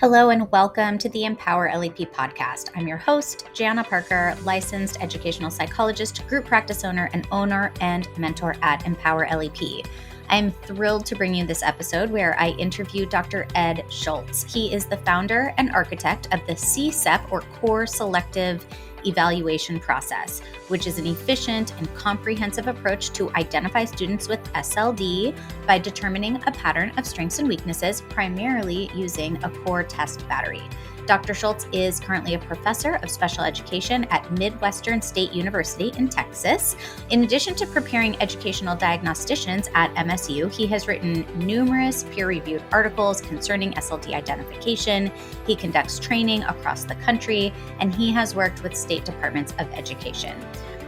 Hello and welcome to the Empower LEP Podcast. I'm your host, Jana Parker, licensed educational psychologist, group practice owner, and mentor at Empower LEP. I'm thrilled to bring you this episode where I interview Dr. Ed Schultz. He is the founder and architect of the C-SEP, or Core Selective Evaluation Process, which is an efficient and comprehensive approach to identify students with SLD by determining a pattern of strengths and weaknesses, primarily using a core test battery. Dr. Schultz is currently a professor of special education at Midwestern State University in Texas. In addition to preparing educational diagnosticians at MSU, he has written numerous peer-reviewed articles concerning SLD identification. He conducts training across the country, and he has worked with state departments of education.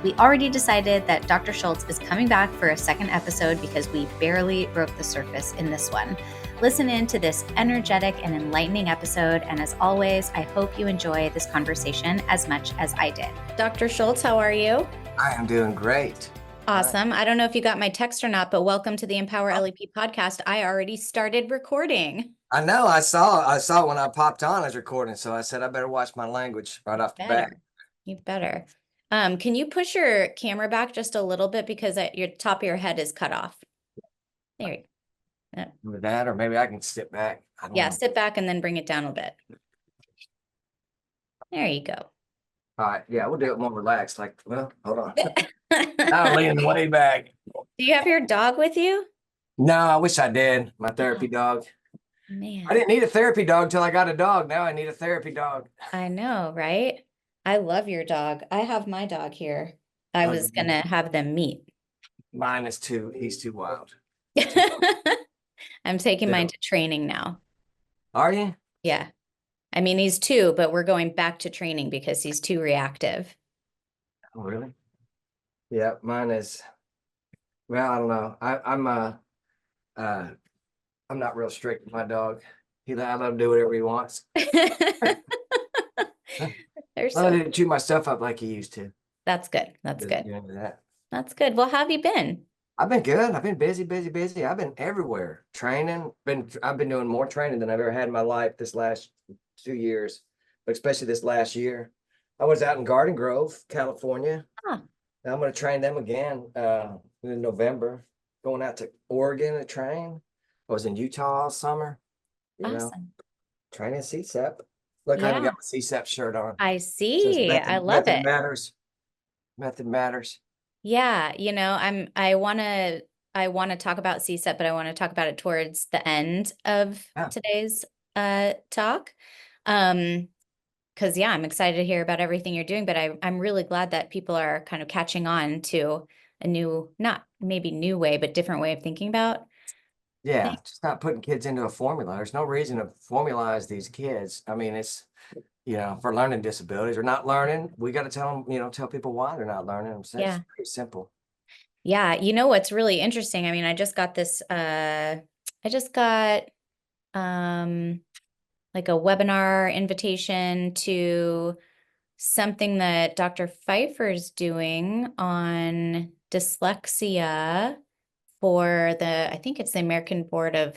We already decided that Dr. Schultz is coming back for a second episode because we barely broke the surface in this one. Listen in to this energetic and enlightening episode, and as always, I hope you enjoy this conversation as much as I did. Dr. Schultz, how are you? I am doing great. Awesome. I don't know if you got my text or not, but welcome to the Empower LEP Podcast. I already started recording. I know. I saw when I popped on as recording, so I said I better watch my language right off the bat. You better. Can you push your camera back just a little bit because your top of your head is cut off? There you go. With that, or maybe I can sit back. Yeah, sit back and then bring it down a bit. There you go. All right. Yeah, we'll do it more relaxed. Hold on. I'm leaning way back. Do you have your dog with you? No, I wish I did. My therapy dog. Man. I didn't need a therapy dog till I got a dog. Now I need a therapy dog. I know, right? I love your dog. I have my dog here. I was going to have them meet. Mine is he's too wild. I'm taking mine to training now. Are you? Yeah. I mean, he's 2, but we're going back to training because he's too reactive. Oh, really? Yeah, mine is. Well, I don't know. I'm not real strict with my dog. I let him do whatever he wants. I didn't chew my stuff up like he used to. That's good. That's good. That. That's good. Well, how have you been? I've been good. I've been busy. I've been everywhere training. I've been doing more training than I've ever had in my life this last 2 years, but especially this last year. I was out in Garden Grove, California. Now I'm going to train them again in November. Going out to Oregon to train. I was in Utah all summer. Awesome. Training C-SEP. Look, I even got my C-SEP shirt on. I see. I love it. Method matters. Yeah, I want to talk about C-SEP, but I want to talk about it towards the end of today's talk. Because I'm excited to hear about everything you're doing, but I'm really glad that people are kind of catching on to a new, not maybe new way, but different way of thinking about. Yeah, just not putting kids into a formula. There's no reason to formalize these kids. I mean, it's, for learning disabilities or not learning, we got to tell them, tell people why they're not learning. It's pretty simple. Yeah. What's really interesting? I mean, I just got this, like a webinar invitation to something that Dr. Pfeiffer's doing on dyslexia for I think it's the American Board of,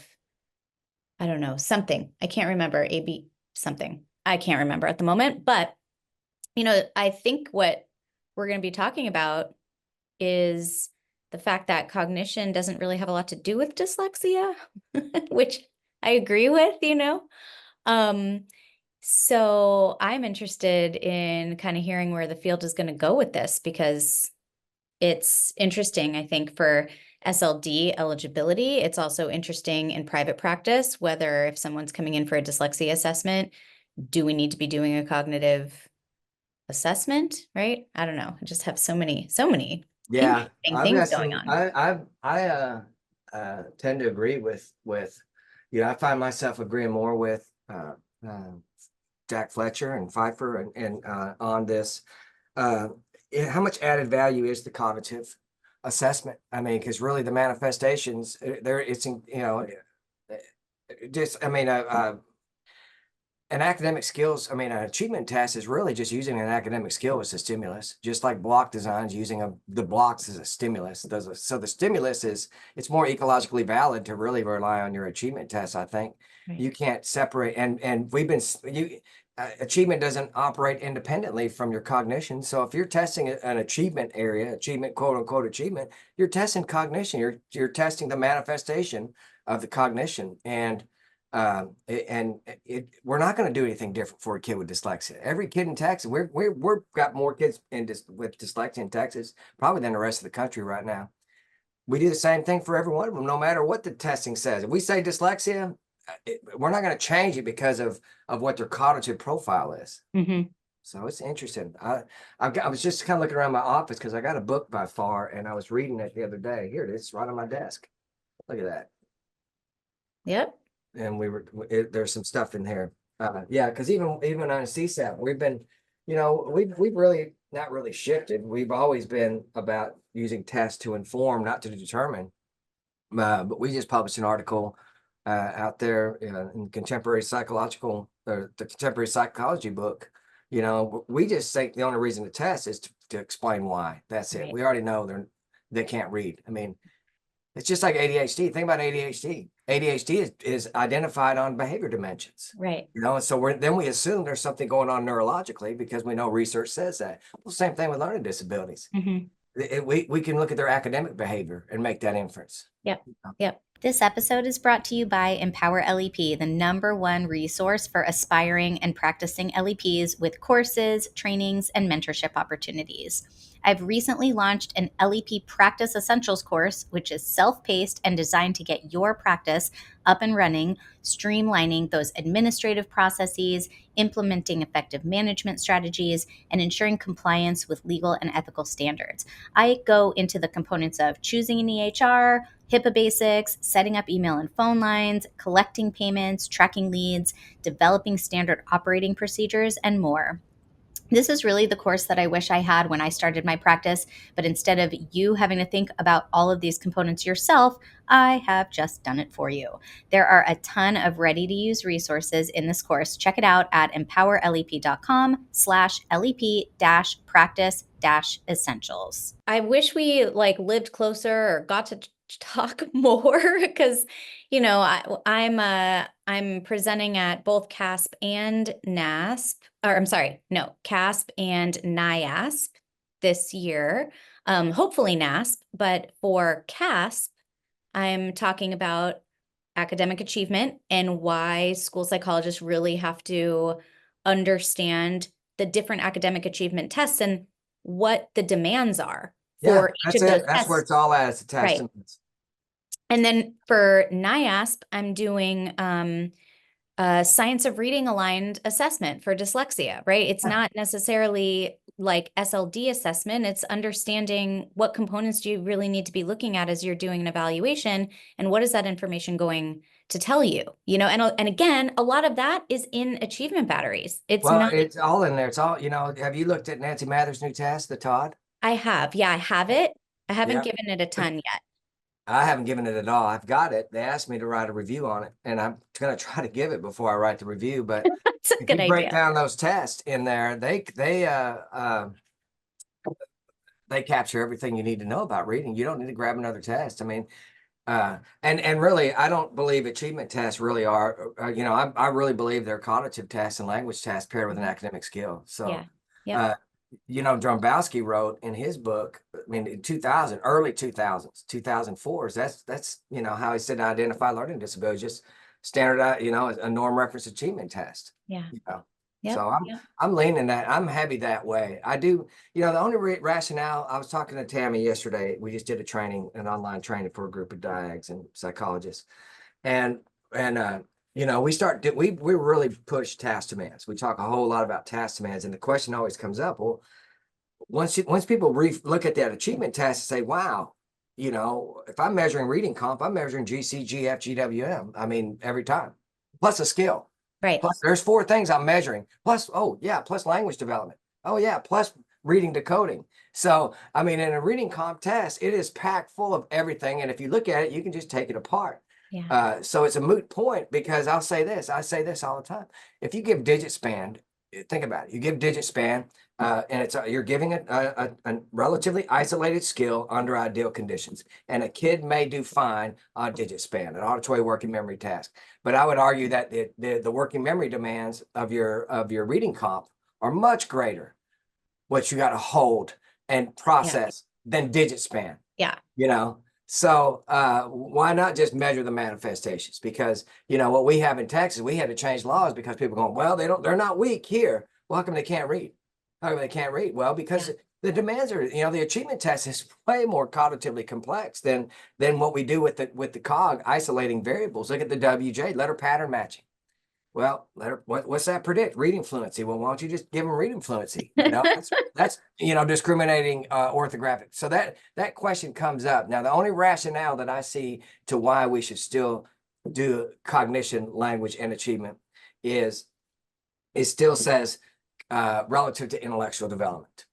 I don't know, something. I can't remember, AB something. I can't remember at the moment, but, I think what we're going to be talking about is the fact that cognition doesn't really have a lot to do with dyslexia, which I agree with, So I'm interested in kind of hearing where the field is going to go with this, because it's interesting, I think, for SLD eligibility. It's also interesting in private practice, whether if someone's coming in for a dyslexia assessment, do we need to be doing a cognitive assessment, right? I don't know. I just have so many things going on. I tend to agree with I find myself agreeing more with Jack Fletcher and Pfeiffer and on this. How much added value is the cognitive assessment? I mean, because really the manifestations there, it's an academic skills, I mean, an achievement test is really just using an academic skill as a stimulus, just like block designs using the blocks as a stimulus. So the stimulus it's more ecologically valid to really rely on your achievement test, I think. Right. You can't separate, and we've been, achievement doesn't operate independently from your cognition. So if you're testing an achievement area, achievement, quote unquote achievement, you're testing cognition. You're testing the manifestation of the cognition. And we're not going to do anything different for a kid with dyslexia. Every kid in Texas, we're got more kids with dyslexia in Texas probably than the rest of the country right now. We do the same thing for every one of them, no matter what the testing says. If we say dyslexia, we're not going to change it because of what their cognitive profile is. Mm-hmm. So it's interesting. I was just kind of looking around my office because I got a book by Far, and I was reading it the other day. Here it is, right on my desk. Look at that. Yep. And there's some stuff in here. Yeah, because even on C-SEP, we've been, we've really not really shifted. We've always been about using tests to inform, not to determine. But we just published an article out there in contemporary the contemporary psychology book. We just think the only reason to test is to explain why. That's it. Right. We already know they can't read. I mean, it's just like ADHD. Think about ADHD. ADHD is identified on behavior dimensions. Right. And so then we assume there's something going on neurologically because we know research says that. Well, same thing with learning disabilities. Mm-hmm. We can look at their academic behavior and make that inference. Yep. Yep. This episode is brought to you by Empower LEP, the #1 resource for aspiring and practicing LEPs with courses, trainings, and mentorship opportunities. I've recently launched an LEP Practice Essentials course, which is self-paced and designed to get your practice up and running, streamlining those administrative processes, implementing effective management strategies, and ensuring compliance with legal and ethical standards. I go into the components of choosing an EHR, HIPAA basics, setting up email and phone lines, collecting payments, tracking leads, developing standard operating procedures, and more. This is really the course that I wish I had when I started my practice, but instead of you having to think about all of these components yourself, I have just done it for you. There are a ton of ready-to-use resources in this course. Check it out at empowerlep.com/lep-practice-essentials. I wish we lived closer or got to talk more because, I'm presenting at both CASP and NASP. CASP and NIASP this year, hopefully NASP, but for CASP, I'm talking about academic achievement and why school psychologists really have to understand the different academic achievement tests and what the demands are for each of those tests. That's where it's all at, it's a test. Right. And then for NIASP, I'm doing science of reading aligned assessment for dyslexia, right? It's not necessarily like SLD assessment. It's understanding what components do you really need to be looking at as you're doing an evaluation, and what is that information going to tell you, and again, a lot of that is in achievement batteries. It's all in there. It's all, have you looked at Nancy Mather's new test, the Todd? I have. Yeah, I have it. I haven't given it a ton yet. I haven't given it at all. I've got it. They asked me to write a review on it, and I'm going to try to give it before I write the review. But That's a good idea. Break down those tests in there, they capture everything you need to know about reading. You don't need to grab another test. I mean, and really, I don't believe achievement tests really are. I really believe they're cognitive tests and language tests paired with an academic skill. So, Drombowski wrote in his book, I mean, in 2000, early 2000s, 2004s, that's, how he said to identify learning disabilities, just standardized, a norm reference achievement test. Yeah. So I'm leaning that, I'm heavy that way. I do, the only rationale, I was talking to Tammy yesterday, we just did an online training for a group of diags and psychologists. And we really push task demands. We talk a whole lot about task demands, and the question always comes up, well, once people look at that achievement test and say, wow, if I'm measuring reading comp, I'm measuring GC, GF, GWM. I mean, every time, plus a skill. Right. Plus there's 4 things I'm measuring. Plus language development. Plus reading decoding. So, I mean, in a reading comp test, it is packed full of everything. And if you look at it, you can just take it apart. Yeah. So it's a moot point because I say this all the time. If you give digit span, think about it. You give digit span, and you're giving a relatively isolated skill under ideal conditions, and a kid may do fine on digit span, an auditory working memory task. But I would argue that the working memory demands of your reading comp are much greater. What you got to hold and Yeah. process than digit span. Yeah. So why not just measure the manifestations? Because what we have in Texas, we had to change laws because people are going, well, they're not weak here. Well, how come they can't read? How come they can't read? Well, because the demands are, the achievement test is way more cognitively complex than what we do with the cog isolating variables. Look at the WJ, letter pattern matching. Well, what's that predict? Reading fluency. Well, why don't you just give them reading fluency? That's discriminating orthographic. So that question comes up. Now, the only rationale that I see to why we should still do cognition, language, and achievement is it still says relative to intellectual development.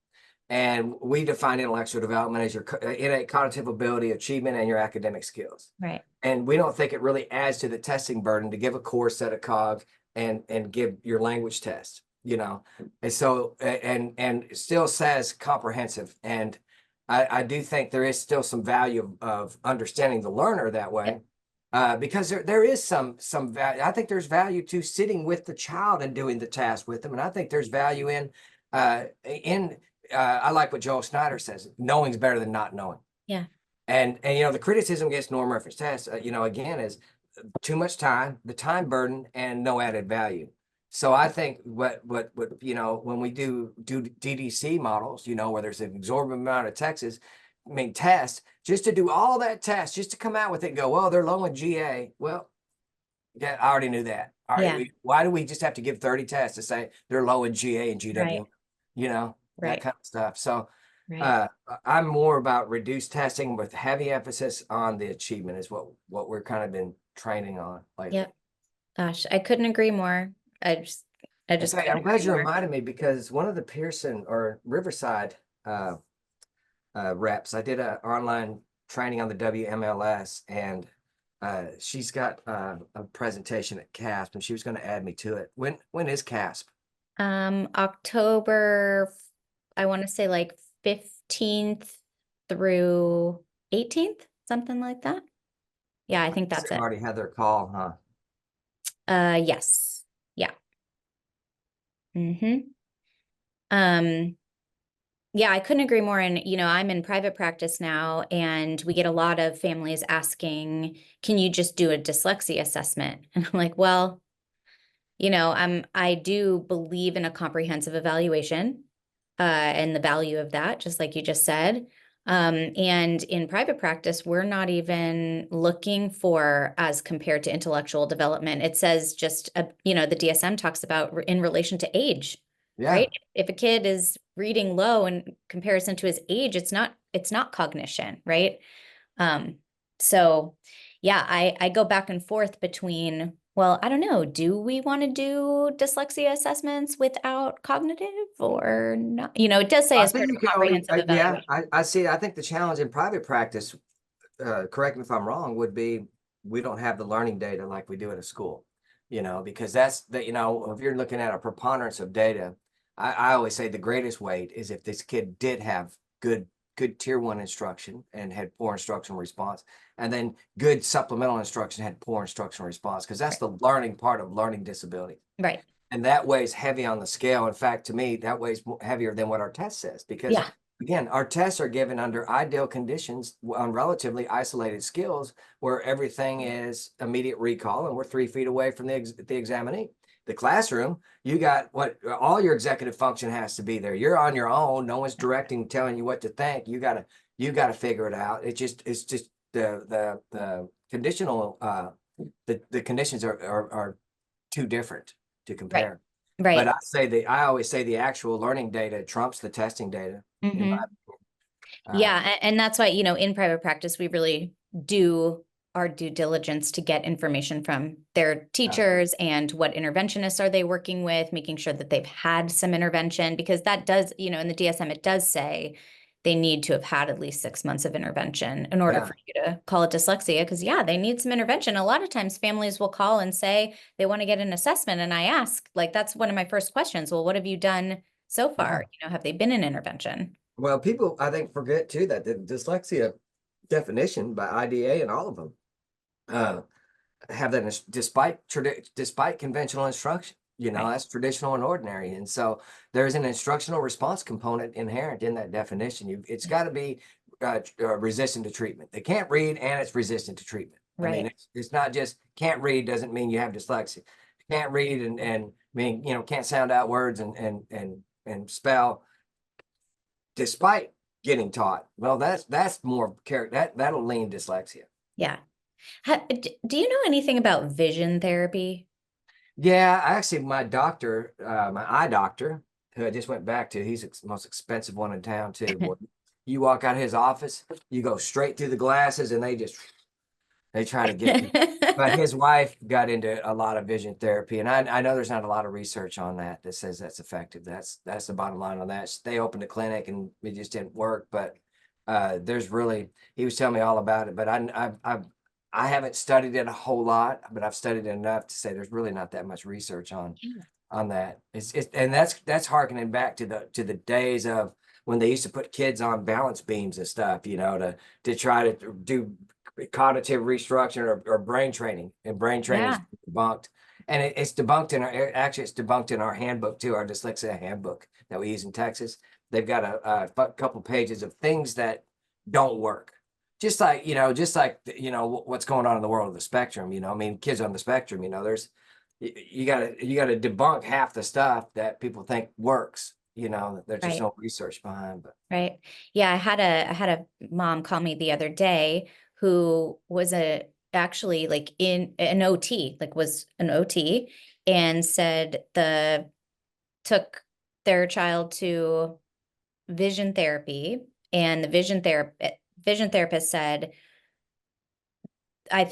And we define intellectual development as your innate cognitive ability, achievement, and your academic skills. Right. And we don't think it really adds to the testing burden to give a core set of cog and give your language test, And so, and it still says comprehensive. And I do think there is still some value of understanding the learner that way. Because there is some value. I think there's value to sitting with the child and doing the task with them. And I think there's value in I like what Joel Snyder says, knowing's better than not knowing. Yeah. And the criticism against norm reference tests, again, is too much time, the time burden, and no added value. So I think what when we do DDC models, where there's an exorbitant amount of tests, just to do all that test, just to come out with it and go, well, they're low in GA. Well, yeah, I already knew that. All right, why do we just have to give 30 tests to say they're low in GA and GW? That kind of stuff. So I'm more about reduced testing with heavy emphasis on the achievement is what we're kind of been training on lately. Yep. Gosh, I couldn't agree more. I just I'm glad you reminded me because one of the Pearson or Riverside reps, I did an online training on the WMLS, and she's got a presentation at CASP, and she was going to add me to it. When is CASP? October, I want to say like 15th through 18th, something like that. Yeah, I think that's it. Already had their call, huh? Yes. Yeah. Yeah, I couldn't agree more. And, I'm in private practice now, and we get a lot of families asking, can you just do a dyslexia assessment? And I'm like, well, I do believe in a comprehensive evaluation, and the value of that, just like you just said. And in private practice, we're not even looking for as compared to intellectual development. It says just, the DSM talks about in relation to age, right? If a kid is reading low in comparison to his age, it's not cognition, right? So yeah, I go back and forth between, well, I don't know, do we want to do dyslexia assessments without cognitive or not? It does say as part of comprehensive evaluation. I see. I think the challenge in private practice, correct me if I'm wrong, would be we don't have the learning data like we do at a school, because that's if you're looking at a preponderance of data, I always say the greatest weight is if this kid did have good tier 1 instruction and had poor instructional response, and then good supplemental instruction had poor instructional response, because that's the learning part of learning disability. Right. And that weighs heavy on the scale. In fact, to me, that weighs heavier than what our test says, because again, our tests are given under ideal conditions on relatively isolated skills where everything is immediate recall and we're 3 feet away from the examinee. The classroom, you got all your executive function has to be there. You're on your own. No one's directing, telling you what to think. You gotta figure it out. It's just the conditional the conditions are too different to compare. Right. But I always say the actual learning data trumps the testing data. Yeah, and that's why in private practice we really do our due diligence to get information from their teachers and what interventionists are they working with, making sure that they've had some intervention, because that does, in the DSM, it does say they need to have had at least 6 months of intervention in order Yeah. for you to call it dyslexia. Because they need some intervention. A lot of times families will call and say they want to get an assessment. And I ask, like, that's one of my first questions. Well, what have you done so Yeah. far? Have they been in intervention? Well, people, I think, forget too that the dyslexia definition by IDA and all of them uh, have that despite conventional instruction. Right. That's traditional and ordinary. And so there's an instructional response component inherent in that definition. It's got to be resistant to treatment. They can't read and it's resistant to treatment. I mean, Right. it's not just can't read doesn't mean you have dyslexia. Can't read and mean, can't sound out words and spell despite getting taught. Well, that's more character that'll lean dyslexia. Yeah. Do you know anything about vision therapy? Yeah, actually, my doctor, my eye doctor, who I just went back to, he's the most expensive one in town too. Boy, you walk out of his office, you go straight through the glasses, and they try to get you. But his wife got into a lot of vision therapy, and I know there's not a lot of research on that says that's effective. That's the bottom line on that. They opened a clinic, and it just didn't work. But there's really, he was telling me all about it. But I haven't studied it a whole lot, but I've studied it enough to say there's really not that much research on that. And that's harkening back to the days of when they used to put kids on balance beams and stuff, to try to do cognitive restructuring or brain training. And brain training is debunked. And it's debunked it's debunked in our handbook too, our dyslexia handbook that we use in Texas. They've got a couple pages of things that don't work. Just like what's going on in the world of the spectrum, I mean, kids on the spectrum, there's you gotta debunk half the stuff that people think works, there's just no research behind. But right. Yeah, I had a mom call me the other day who was actually like in an OT, like was an OT, and said took their child to vision therapy, and the vision therapist said, I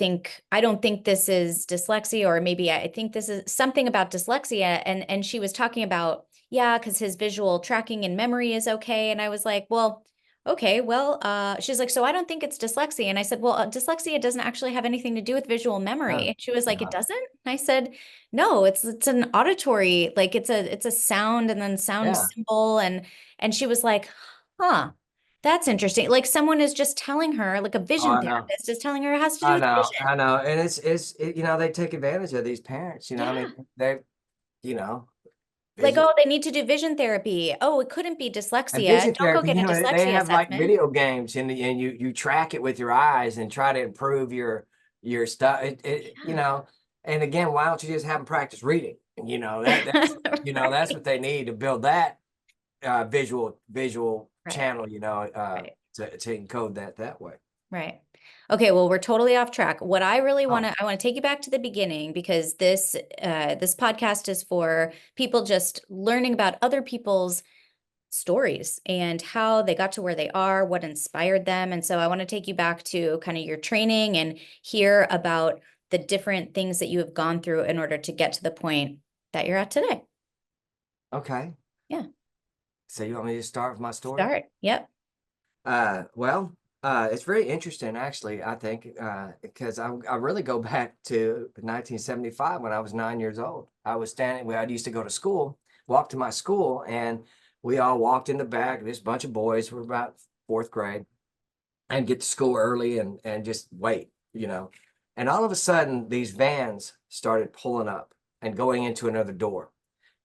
don't think this is dyslexia, or maybe I think this is something about dyslexia. And she was talking about, because his visual tracking and memory is okay. And I was like, well, okay, well, she's like, so I don't think it's dyslexia. And I said, well, dyslexia doesn't actually have anything to do with visual memory. And she was like, it doesn't? And I said, no, it's an auditory, like it's a sound and then sound symbol. And she was like, huh. That's interesting. Like someone is just telling her, like a vision therapist is telling her it has to do with vision. I know. And they take advantage of these parents, I mean, they, like, oh, they need to do vision therapy. Oh, it couldn't be and dyslexia. vision Don't go therapy, get a they dyslexia have like assessment. video games and you track it with your eyes and try to improve your stuff. And again, why don't you just have them practice reading? And that's that's what they need to build that visual channel, to encode that way. Right. Okay, well, we're totally off track. What I really want to, I want to take you back to the beginning, because this podcast is for people just learning about other people's stories and how they got to where they are, what inspired them. And so I want to take you back to kind of your training and hear about the different things that you have gone through in order to get to the point that you're at today. Okay. Yeah. So you want me to start with my story? Start. Yep. Well, it's very interesting, actually, I think, because I really go back to 1975 when I was 9 years old. I used to go to school, walk to my school, and we all walked in the back, this bunch of boys, we're about fourth grade, and get to school early and just wait, And all of a sudden, these vans started pulling up and going into another door.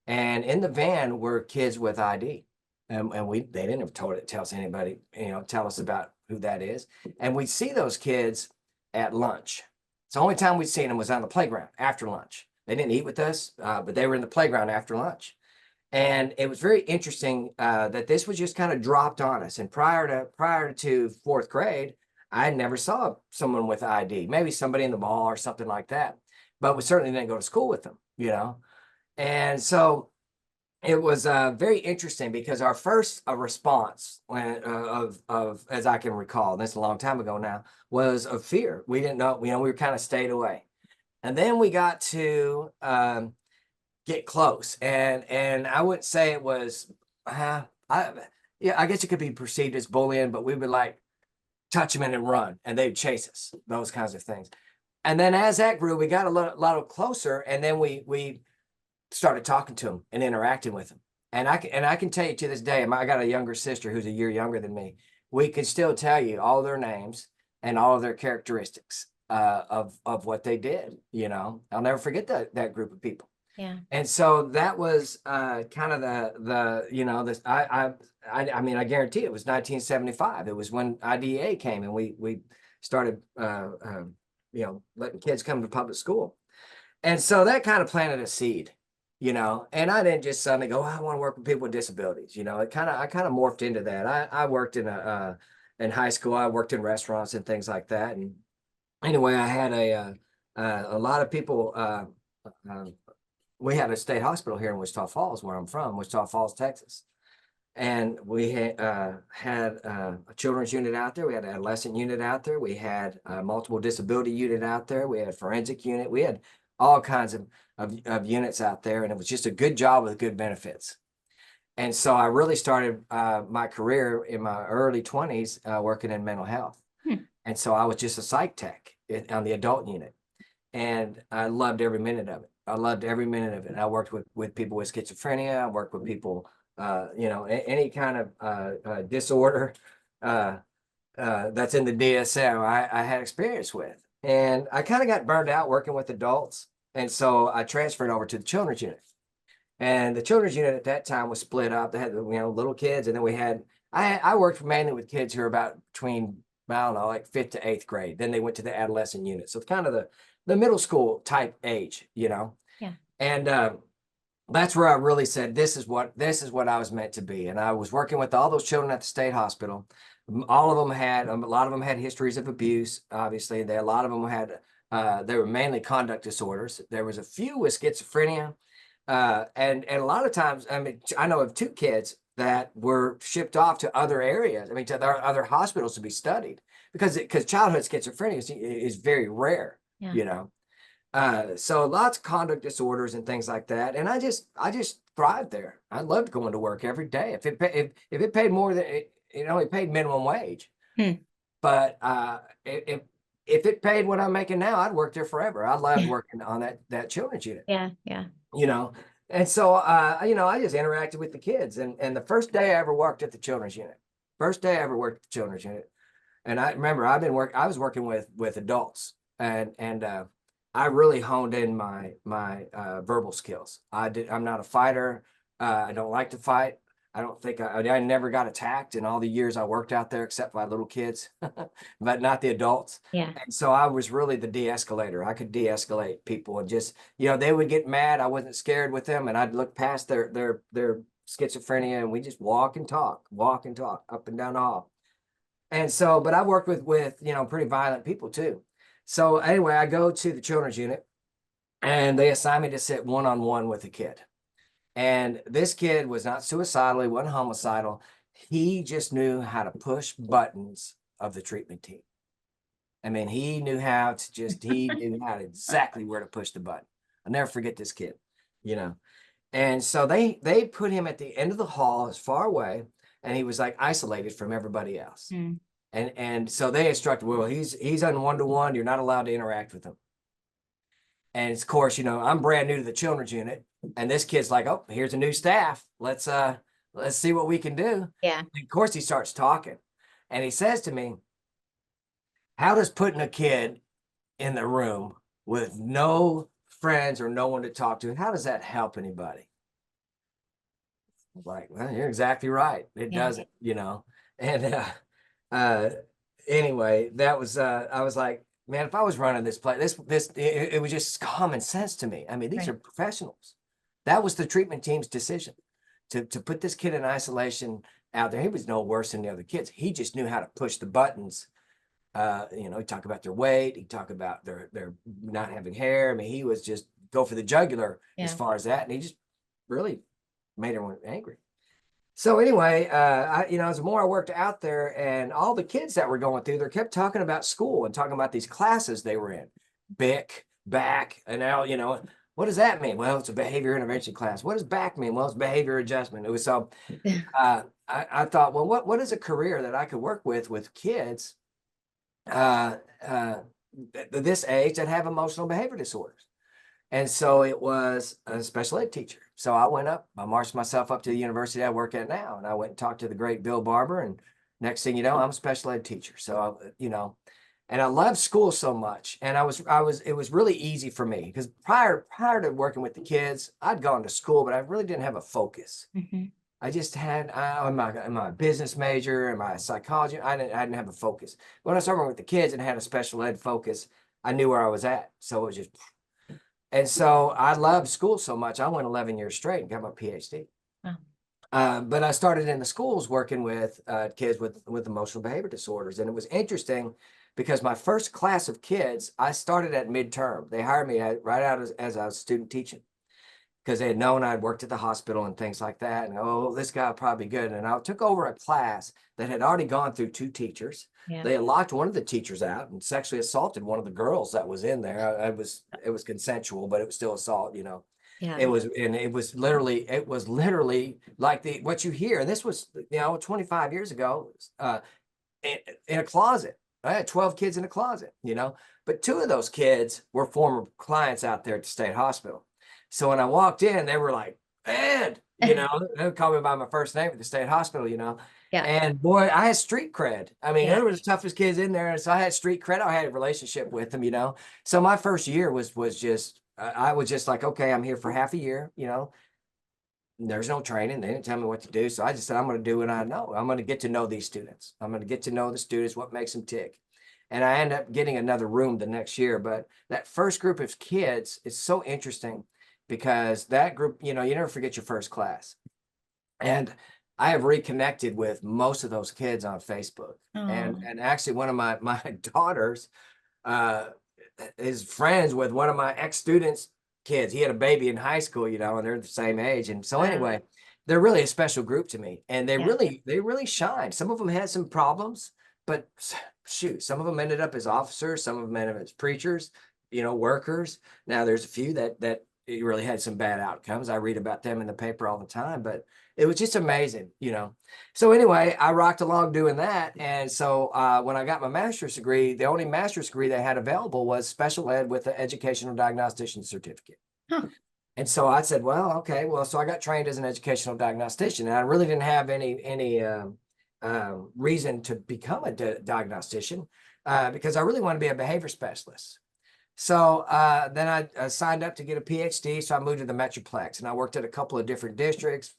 And in the van were kids with ID. And they didn't tell us anybody, tell us about who that is. And we'd see those kids at lunch. It's the only time we'd seen them was on the playground after lunch. They didn't eat with us, but they were in the playground after lunch. And it was very interesting that this was just kind of dropped on us. And prior to fourth grade, I never saw someone with ID, maybe somebody in the mall or something like that. But we certainly didn't go to school with them, And so it was very interesting because our first response of as I can recall, that's a long time ago now, was of fear. We didn't know, we were kind of stayed away. And then we got to get close. And I wouldn't say it was, yeah, I guess it could be perceived as bullying, but we would like touch them and run, and they'd chase us, those kinds of things. And then as that grew, we got a lot closer, and then we started talking to them and interacting with them. And I can tell you to this day, I got a younger sister who's a year younger than me. We can still tell you all their names and all of their characteristics of what they did. You know, I'll never forget that group of people. Yeah. And so that was kind of the you know, this I mean, I guarantee it was 1975. It was when IDEA came, and we started you know, letting kids come to public school. And so that kind of planted a seed, you know, and I didn't just suddenly go, I want to work with people with disabilities. You know, I kind of morphed into that. I worked in high school. I worked in restaurants and things like that. And anyway, I had a lot of people, we had a state hospital here in Wichita Falls, where I'm from, Wichita Falls, Texas. And we had a children's unit out there. We had an adolescent unit out there. We had a multiple disability unit out there. We had a forensic unit. We had all kinds of units out there. And it was just a good job with good benefits. And so I really started my career in my early 20s working in mental health. And so I was just a psych tech on the adult unit. And I loved every minute of it. I loved every minute of it. And I worked with people with schizophrenia. I worked with people, you know, any kind of disorder that's in the DSM I had experience with. And I kind of got burned out working with adults. And so I transferred over to the children's unit. And the children's unit at that time was split up. They had, you know, little kids. And then we had, I worked mainly with kids who are about between, I don't know, like 5th to 8th grade. Then they went to the adolescent unit. So kind of the middle school type age, you know? Yeah. And that's where I really said, this is what I was meant to be. And I was working with all those children at the state hospital. All of them had, a lot of them had histories of abuse, obviously. A lot of them had, they were mainly conduct disorders. There was a few with schizophrenia. And a lot of times, I mean, I know of 2 kids that were shipped off to other areas, I mean, to other hospitals to be studied, because childhood schizophrenia is very rare, you know. So lots of conduct disorders and things like that. And I just thrived there. I loved going to work every day. If it paid more than it only paid minimum wage. But if it paid what I'm making now, I'd work there forever. I loved working on that children's unit. Yeah. Yeah. You know, and so you know, I just interacted with the kids. And the first day I ever worked at the children's unit, and I remember I was working with adults, and I really honed in my verbal skills. I'm not a fighter. I don't like to fight. I don't think I never got attacked in all the years I worked out there, except by little kids, but not the adults. Yeah. And so I was really the de-escalator. I could de-escalate people, and just, you know, they would get mad. I wasn't scared with them, and I'd look past their schizophrenia, and we just walk and talk up and down the hall. And so, but I worked with you know, pretty violent people too. So anyway, I go to the children's unit, and they assign me to sit one-on-one with a kid. And this kid was not suicidal, he wasn't homicidal. He just knew how to push buttons of the treatment team. I mean, he knew exactly where to push the button. I'll never forget this kid, you know. And so they put him at the end of the hall, as far away, and he was like isolated from everybody else. And so they instructed, well, he's on one-to-one, you're not allowed to interact with him. And of course, you know, I'm brand new to the children's unit, and this kid's like, oh, here's a new staff. Let's see what we can do. Yeah. And of course, he starts talking, and he says to me, how does putting a kid in the room with no friends or no one to talk to, how does that help anybody? I'm like, well, you're exactly right. It doesn't, you know. And anyway, that was I was like, man, if I was running this place, it was just common sense to me. I mean, these are professionals. That was the treatment team's decision to put this kid in isolation out there. He was no worse than the other kids. He just knew how to push the buttons. You know, he talked about their weight. He talked about their not having hair. I mean, he was just go for the jugular as far as that. And he just really made everyone angry. So anyway, you know, as the more I worked out there, and all the kids that were going through, they kept talking about school and talking about these classes they were in, BIC, BAC, and now, you know, What does that mean? Well, it's a behavior intervention class. What does back mean? Well, it's behavior adjustment. It was so I thought, well, what is a career that I could work with kids uh, this age that have emotional behavior disorders? And so it was a special ed teacher. So I marched myself up to the university I work at now, and I went and talked to the great Bill Barber. And next thing you know, I'm a special ed teacher. So, and I love school so much. And it was really easy for me because prior to working with the kids, I'd gone to school, but I really didn't have a focus. Mm-hmm. I just had, am I a business major? Am I a psychology? I didn't have a focus. When I started working with the kids and had a special ed focus, I knew where I was at. So it was just, and so I loved school so much. I went 11 years straight and got my PhD. Wow. But I started in the schools working with kids with emotional behavior disorders. And it was interesting because my first class of kids, I started at midterm. They hired me right out as I was student teaching because they had known I'd worked at the hospital and things like that. And, oh, this guy will probably be good. And I took over a class that had already gone through 2 teachers. Yeah. They had locked one of the teachers out and sexually assaulted one of the girls that was in there. It was consensual, but it was still assault, Yeah. It was literally like what you hear. And this was, 25 years ago, in a closet. I had 12 kids in a closet, but 2 of those kids were former clients out there at the state hospital. So when I walked in, they were like, Ed, they would call me by my first name at the state hospital, Yeah. And boy, I had street cred. I mean, they were the toughest kids in there. And so I had street cred. I had a relationship with them, So my first year was just, I was just like, okay, I'm here for half a year, There's no training. They didn't tell me what to do. So I just said, I'm going to do what I know. I'm going to get to know these students. I'm going to get to know the students, what makes them tick. And I ended up getting another room the next year. But that first group of kids is so interesting because that group, you never forget your first class. And I have reconnected with most of those kids on Facebook. And actually one of my daughters is friends with one of my ex-students' kids. He had a baby in high school, and they're the same age. And so anyway, they're really a special group to me. And they really shine. Some of them had some problems, but shoot, some of them ended up as officers, some of them ended up as preachers, workers. Now there's a few that really had some bad outcomes. I read about them in the paper all the time, but it was just amazing, So anyway, I rocked along doing that. And so when I got my master's degree, the only master's degree they had available was special ed with an educational diagnostician certificate. Huh. And so I said, well, okay, so I got trained as an educational diagnostician, and I really didn't have any reason to become a diagnostician because I really want to be a behavior specialist. So then I signed up to get a PhD. So I moved to the Metroplex, and I worked at a couple of different districts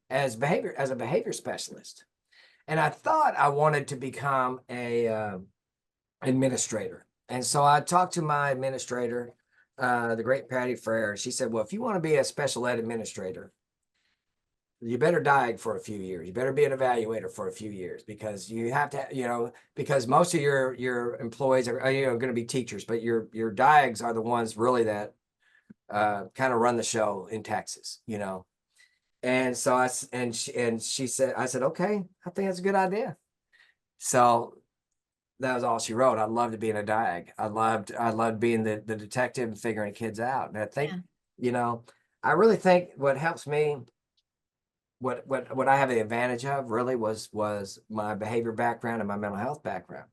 as a behavior specialist. And I thought I wanted to become a administrator. And so I talked to my administrator, the great Patty Frere. She said, well, if you want to be a special ed administrator, you better diag for a few years. You better be an evaluator for a few years because you have to, because most of your employees are, going to be teachers, but your diags are the ones really that kind of run the show in Texas, And so she said, I said, okay, I think that's a good idea. So that was all she wrote. I loved being a diag. I loved being the detective and figuring kids out. And I think, I really think what helps me, what I have the advantage of really was my behavior background and my mental health background.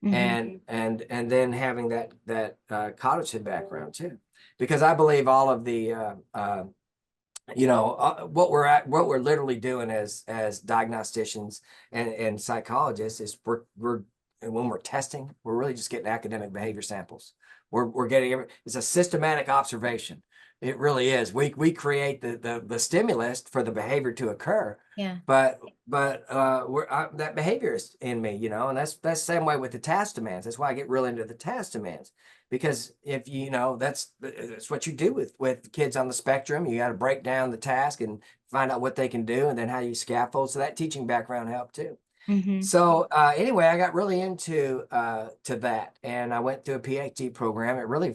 Mm-hmm. and then having that cognitive background too, because I believe all of the what we're literally doing as diagnosticians and psychologists is we're when we're testing, we're really just getting academic behavior samples. We're getting it's a systematic observation. It really is. We create the stimulus for the behavior to occur. Yeah. But that behavior is in me, and that's the same way with the task demands. That's why I get real into the task demands, because if that's what you do with kids on the spectrum. You got to break down the task and find out what they can do, and then how you scaffold. So that teaching background helped too. Mm-hmm. So anyway, I got really into to that, and I went through a PhD program. It really.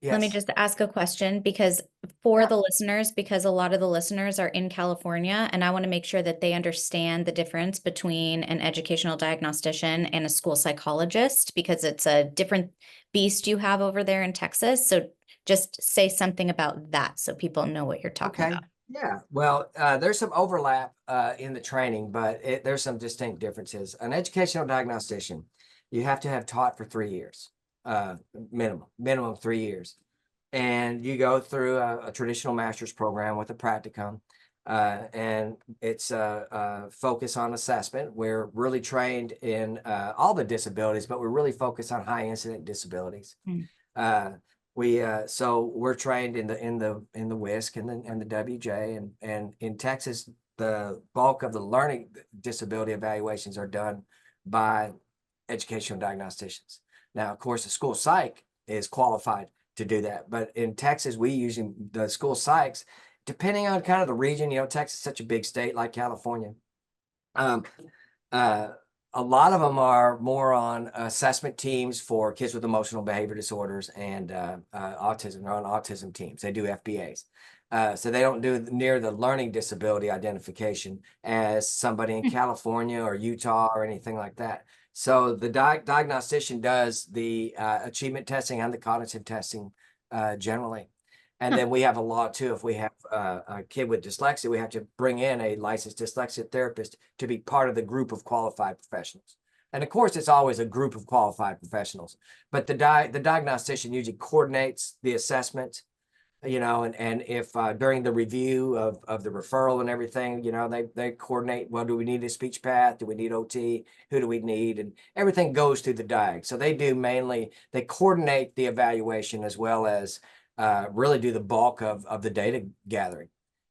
Yes. Let me just ask a question because for the listeners, because a lot of the listeners are in California, and I want to make sure that they understand the difference between an educational diagnostician and a school psychologist, because it's a different beast you have over there in Texas. So Just say something about that so people know what you're talking Okay. about. Yeah. Well, there's some overlap in the training, but there's some distinct differences. An educational diagnostician, you have to have taught for 3 years, minimum 3 years. And you go through a traditional master's program with a practicum. And it's a focus on assessment. We're really trained in all the disabilities, but we're really focused on high incident disabilities. Mm. So we're trained in the WISC and the WJ, and in Texas, the bulk of the learning disability evaluations are done by educational diagnosticians. Now, of course, the school psych is qualified to do that, but in Texas, we using the school psychs, depending on kind of the region. Texas is such a big state like California. Um, uh, a lot of them are more on assessment teams for kids with emotional behavior disorders and autism. They're on autism teams. They do FBAs. So they don't do near the learning disability identification as somebody in California or Utah or anything like that. So the diagnostician does the achievement testing and the cognitive testing generally. And then we have a law too. If we have a kid with dyslexia, we have to bring in a licensed dyslexia therapist to be part of the group of qualified professionals. And of course, it's always a group of qualified professionals, but the diagnostician usually coordinates the assessment, and if during the review of the referral and everything, they coordinate, well, do we need a speech path? Do we need OT? Who do we need? And everything goes through the diag. So they coordinate the evaluation as well as really do the bulk of the data gathering.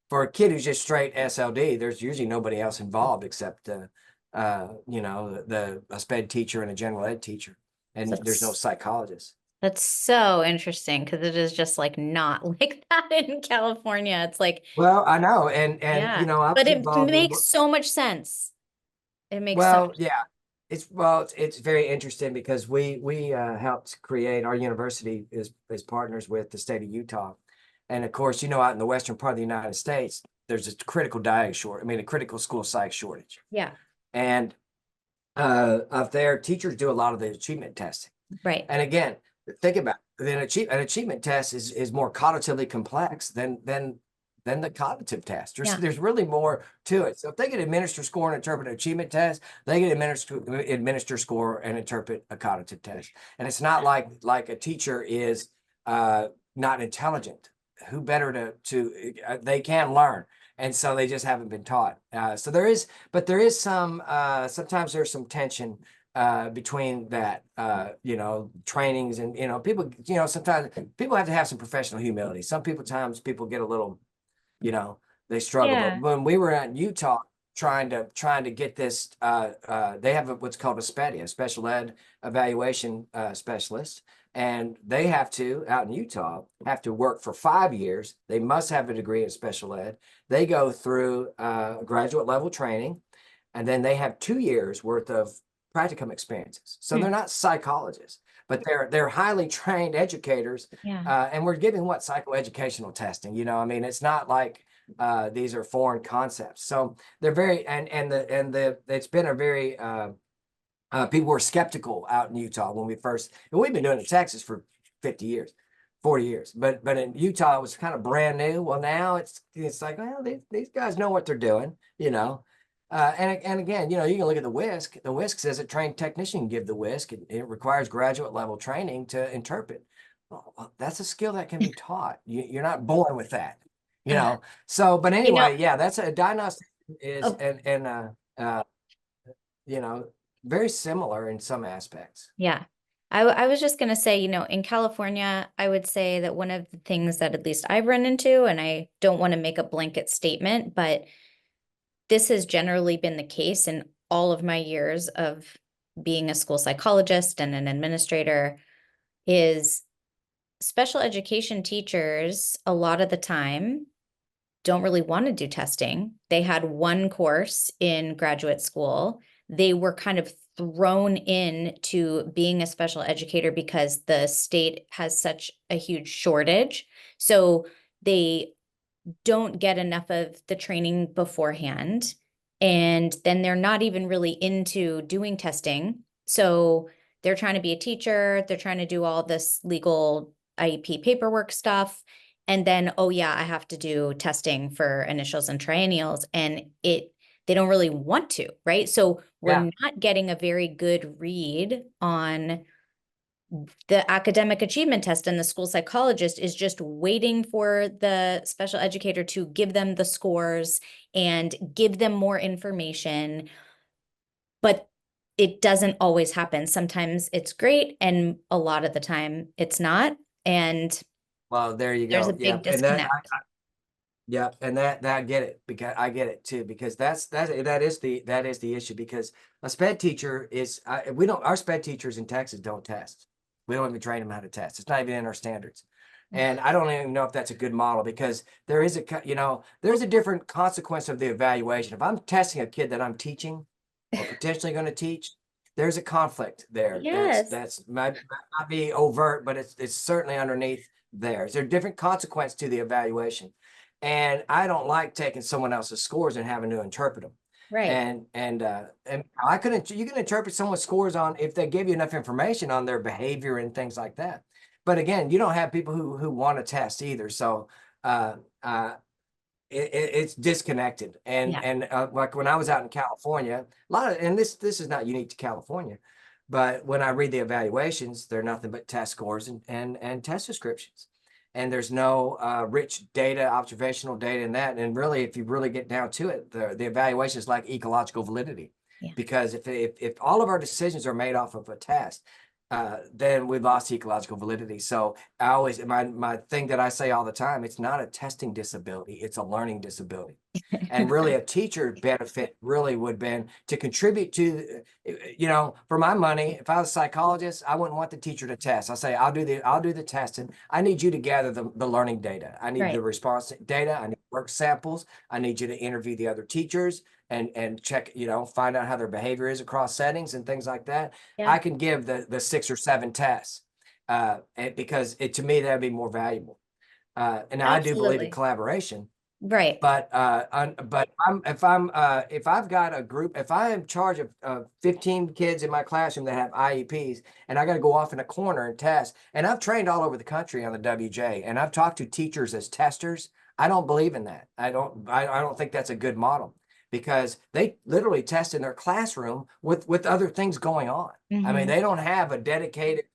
For a kid who's just straight SLD, there's usually nobody else involved except a SPED teacher and a general ed teacher, and there's no psychologist. That's so interesting because it is just like not like that in California. It's like, Well, I know, and yeah, I but was it involved in. makes so much sense. It makes so Well, much. yeah, it's very interesting because we helped create, our university is partners with the state of Utah, and of course, out in the western part of the United States, there's a critical a critical school psych shortage. Yeah. And up there, teachers do a lot of the achievement testing. Right. And again, think about it, an achievement test is more cognitively complex than the cognitive test. There's really more to it. So if they can administer, score, and interpret an achievement test, they can administer, score, and interpret a cognitive test. And it's not like a teacher is not intelligent. Who better to they can learn. And so they just haven't been taught. So there is some, sometimes there's some tension between that, trainings and, people, sometimes people have to have some professional humility. Sometimes people get a little, they struggle. Yeah. But when we were in Utah trying to get this, they have what's called a SPED, a special ed evaluation specialist. And they have to, out in Utah, have to work for 5 years. They must have a degree in special ed. They go through graduate level training, and then they have 2 years worth of practicum experiences. So they're not psychologists, but they're highly trained educators. Yeah. And we're giving psychoeducational testing. It's not like these are foreign concepts. So they're very it's been a very people were skeptical out in Utah when we've been doing it in Texas for 50 years, 40 years, but in Utah, it was kind of brand new. Well, now it's like, well, these guys know what they're doing, and again, you can look at the WISC. The WISC says a trained technician can give the WISC. It requires graduate level training to interpret. Well, that's a skill that can be taught. You're not born with that, So, but anyway, yeah, that's a diagnostic is, very similar in some aspects. Yeah. I was just going to say, in California, I would say that one of the things that at least I've run into, and I don't want to make a blanket statement, but this has generally been the case in all of my years of being a school psychologist and an administrator, is special education teachers a lot of the time don't really want to do testing. They had one course in graduate school. They were kind of thrown into being a special educator because the state has such a huge shortage. So they don't get enough of the training beforehand. And then they're not even really into doing testing. So they're trying to be a teacher. They're trying to do all this legal IEP paperwork stuff. And then, oh yeah, I have to do testing for initials and triennials. And they don't really want to, right? So we're not getting a very good read on the academic achievement test, and the school psychologist is just waiting for the special educator to give them the scores and give them more information. But it doesn't always happen. Sometimes it's great, and a lot of the time it's not. And Well, there you there's go. a Yeah. big And that, disconnect. yeah, and that I get it, because I get it too, because that is the issue, because a sped teacher is our sped teachers in Texas don't test. We don't even train them how to test. It's not even in our standards. And I don't even know if that's a good model, because there is there's a different consequence of the evaluation. If I'm testing a kid that I'm teaching or potentially going to teach, there's a conflict there. Yes. That's might not be overt, but it's certainly underneath there. There's a different consequence to the evaluation. And I don't like taking someone else's scores and having to interpret them. Right. And you can interpret someone's scores on if they give you enough information on their behavior and things like that. But again, you don't have people who want to test either. So it's disconnected. And like when I was out in California, a lot of, and this is not unique to California, but when I read the evaluations, they're nothing but test scores and test descriptions. And there's no rich data, observational data in that. And really, if you really get down to it, the evaluation is like ecological validity. Yeah. Because if all of our decisions are made off of a test, then we've lost ecological validity. So I always, my thing that I say all the time, it's not a testing disability, it's a learning disability. And really a teacher benefit really would been to contribute to, for my money, if I was a psychologist, I wouldn't want the teacher to test. I'll say, I'll do the testing. I need you to gather the learning data. I need the response data. I need work samples. I need you to interview the other teachers and check, find out how their behavior is across settings and things like that. Yeah. I can give the 6 or 7 tests because to me, that'd be more valuable. And I do believe in collaboration. Right. But if I've got a group, if I am in charge of 15 kids in my classroom that have IEPs, and I got to go off in a corner and test, and I've trained all over the country on the WJ, and I've talked to teachers as testers, I don't believe in that. I don't think that's a good model, because they literally test in their classroom with other things going on. I mean, they don't have a dedicated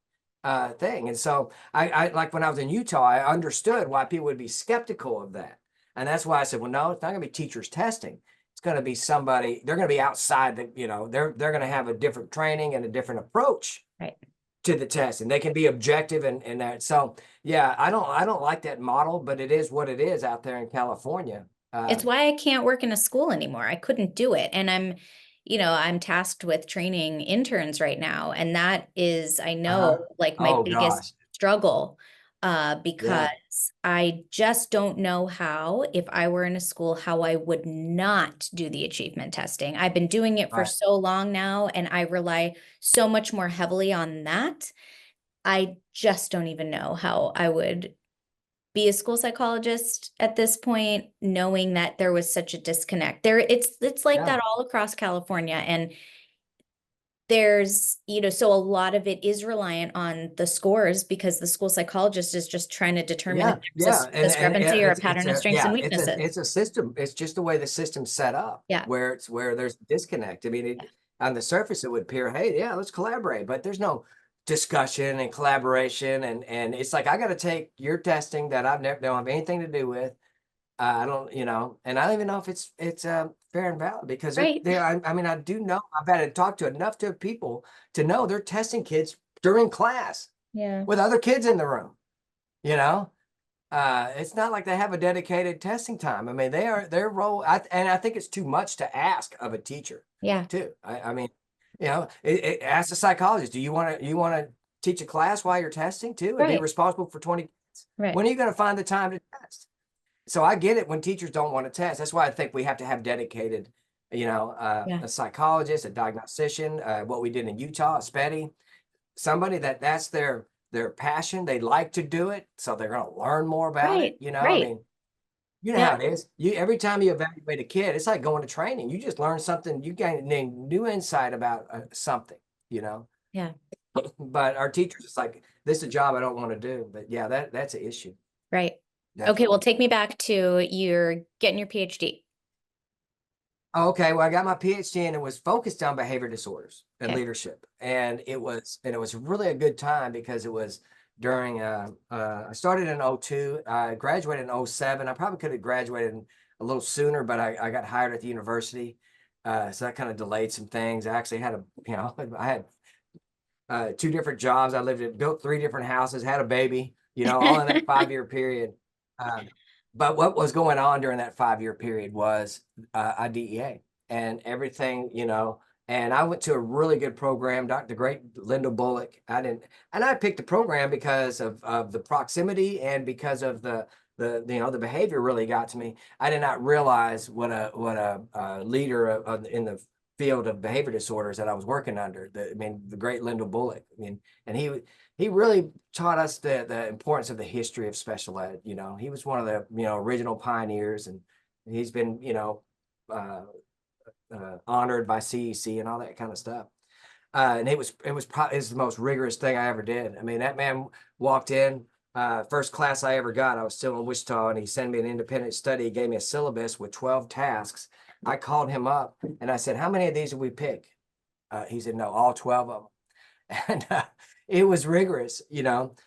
thing. And so I like when I was in Utah, I understood why people would be skeptical of that. And that's why I said, well, no, it's not going to be teachers testing. It's going to be somebody, they're going to be outside they're going to have a different training and a different approach to the test, and they can be objective and that. So yeah, I don't like that model, but it is what it is out there in California. It's why I can't work in a school anymore. I couldn't do it. And I'm tasked with training interns right now. And that is, I know, like my biggest struggle, because I just don't know how, if I were in a school, how I would not do the achievement testing. I've been doing it for so long now, and I rely so much more heavily on that. I just don't even know how I would be a school psychologist at this point, knowing that there was such a disconnect. It's like that all across California. And there's, so a lot of it is reliant on the scores, because the school psychologist is just trying to determine if there's a discrepancy or a pattern of strengths and weaknesses. It's a system. It's just the way the system's set up. Where there's a disconnect. I mean, on the surface, it would appear, hey, yeah, let's collaborate, but there's no discussion and collaboration. And it's like, I got to take your testing that I've never don't have anything to do with. I don't, and I don't even know if it's fair and valid, because I mean, I do know, I've had to talk to enough people to know they're testing kids during class with other kids in the room. It's not like they have a dedicated testing time. I mean, their role, and I think it's too much to ask of a teacher. Too. I mean, ask a psychologist, do you want to teach a class while you're testing too, and be responsible for 20 kids? When are you going to find the time to test? So I get it when teachers don't want to test. That's why I think we have to have dedicated, a psychologist, a diagnostician, what we did in Utah, a SPEDI, somebody that's their passion. They like to do it, so they're going to learn more about it. I mean, how it is. Every time you evaluate a kid, it's like going to training. You just learn something. You gain new insight about something. But our teachers, it's like this is a job I don't want to do. But yeah, that's an issue. Right. Definitely. Okay, well, take me back to you're getting your PhD. Okay, well, I got my PhD and it was focused on behavior disorders and Okay. leadership, and it was really a good time because it was during I started in 02, I graduated in 07. I probably could have graduated a little sooner, but I got hired at the university, so that kind of delayed some things. I actually had I had 2 different jobs. Built 3 different houses, had a baby, all in that 5-year period. But what was going on during that 5-year period was a DEA and everything, and I went to a really good program, the great Linda Bullock. I picked the program because of the proximity and because of the behavior really got to me. I did not realize what a leader in the field of behavior disorders that I was working under. The great Linda Bullock. And he really taught us the importance of the history of special ed. He was one of the original pioneers, and he's been honored by CEC and all that kind of stuff. And it was the most rigorous thing I ever did. That man walked in. First class I ever got, I was still in Wichita, and he sent me an independent study. He gave me a syllabus with 12 tasks. I called him up and I said, "How many of these did we pick?" He said, "No, all 12 of them." And it was rigorous,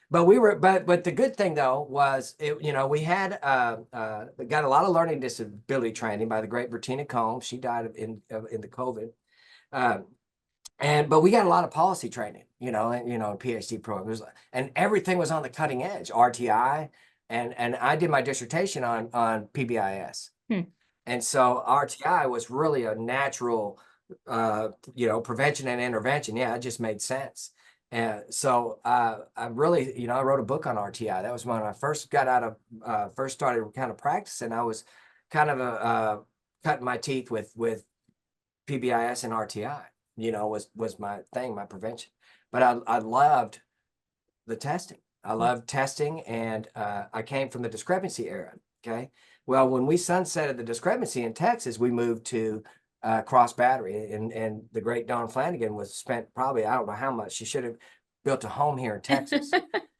but but the good thing though was we had got a lot of learning disability training by the great Bertina Combs. She died in the COVID. But we got a lot of policy training, PhD programs, and everything was on the cutting edge, RTI, and I did my dissertation on PBIS. And so RTI was really a natural, prevention and intervention. Yeah, it just made sense. And so I really, I wrote a book on RTI. That was when I first first started kind of practicing. I was kind of cutting my teeth with PBIS and RTI. Was my thing, my prevention. But I loved the testing. I loved testing, and I came from the discrepancy era. Okay. Well, when we sunsetted the discrepancy in Texas, we moved to Cross Battery, and the great Dawn Flanagan was spent probably, I don't know how much. She should have built a home here in Texas.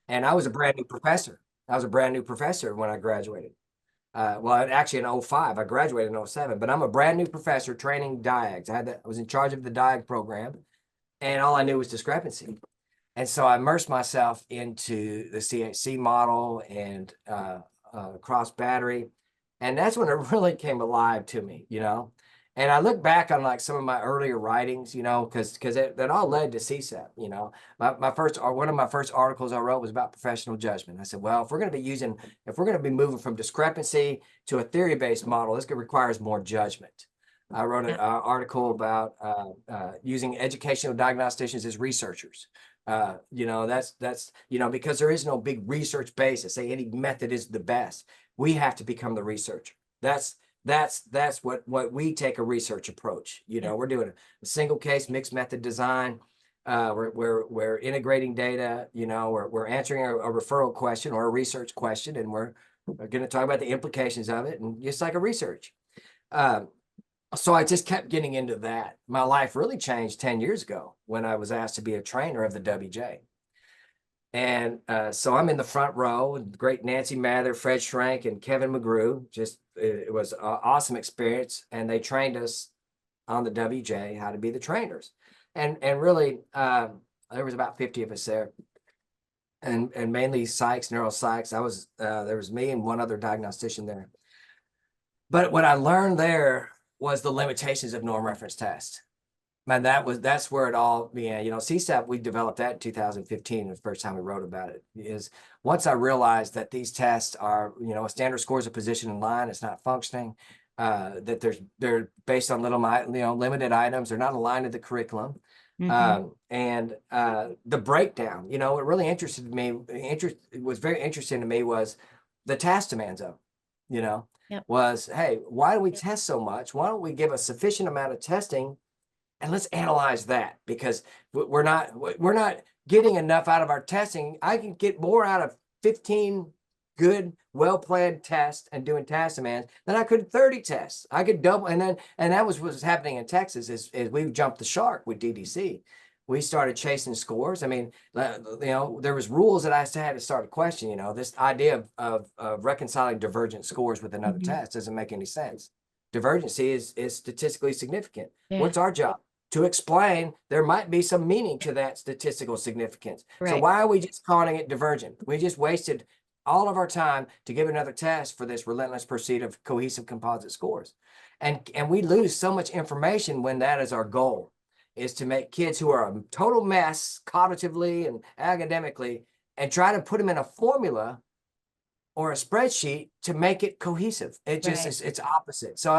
And I was a brand new professor. I was a brand new professor when I graduated. Well, actually in 05, I graduated in 07, but I'm a brand new professor training diags. I was in charge of the diag program, and all I knew was discrepancy. And so I immersed myself into the CHC model and Cross Battery. And that's when it really came alive to me, And I look back on like some of my earlier writings, because that all led to C-SEP, one of my first articles I wrote was about professional judgment. I said, well, if we're going to be moving from discrepancy to a theory-based model, this requires more judgment. I wrote an article about using educational diagnosticians as researchers. That's because there is no big research base to say any method is the best. We have to become the researcher. That's what we take a research approach. We're doing a single case mixed method design. We're integrating data. We're answering a referral question or a research question, and we're going to talk about the implications of it, and just like a research. So I just kept getting into that. My life really changed 10 years ago when I was asked to be a trainer of the WJ. And so I'm in the front row with the great Nancy Mather, Fred Schrank, and Kevin McGrew. It was an awesome experience. And they trained us on the WJ how to be the trainers. And really, there was about 50 of us there. And mainly psychs, neuropsychs. There was me and one other diagnostician there. But what I learned there was the limitations of norm reference tests. And that's where it all began. C-SEP, we developed that in 2015, the first time we wrote about it, is once I realized that these tests are, a standard scores a position in line, it's not functioning, that they're based on limited items, they're not aligned to the curriculum. And the breakdown, what really interested me, was very interesting to me was the task demands of, was, hey, why do we test so much? Why don't we give a sufficient amount of testing and let's analyze that, because we're not getting enough out of our testing. I can get more out of 15 good, well-planned tests and doing task demands than I could 30 tests. I could double, and that was what was happening in Texas is we've jumped the shark with DDC. we started chasing scores. I mean, there was rules that I had to start to question, this idea of reconciling divergent scores with another test doesn't make any sense. Divergency is statistically significant. Yeah. What's our job? To explain there might be some meaning to that statistical significance. Right. So why are we just calling it divergent? We just wasted all of our time to give another test for this relentless pursuit of cohesive composite scores. And we lose so much information when that is our goal, is to make kids who are a total mess cognitively and academically and try to put them in a formula or a spreadsheet to make it cohesive. It just is, it's opposite. So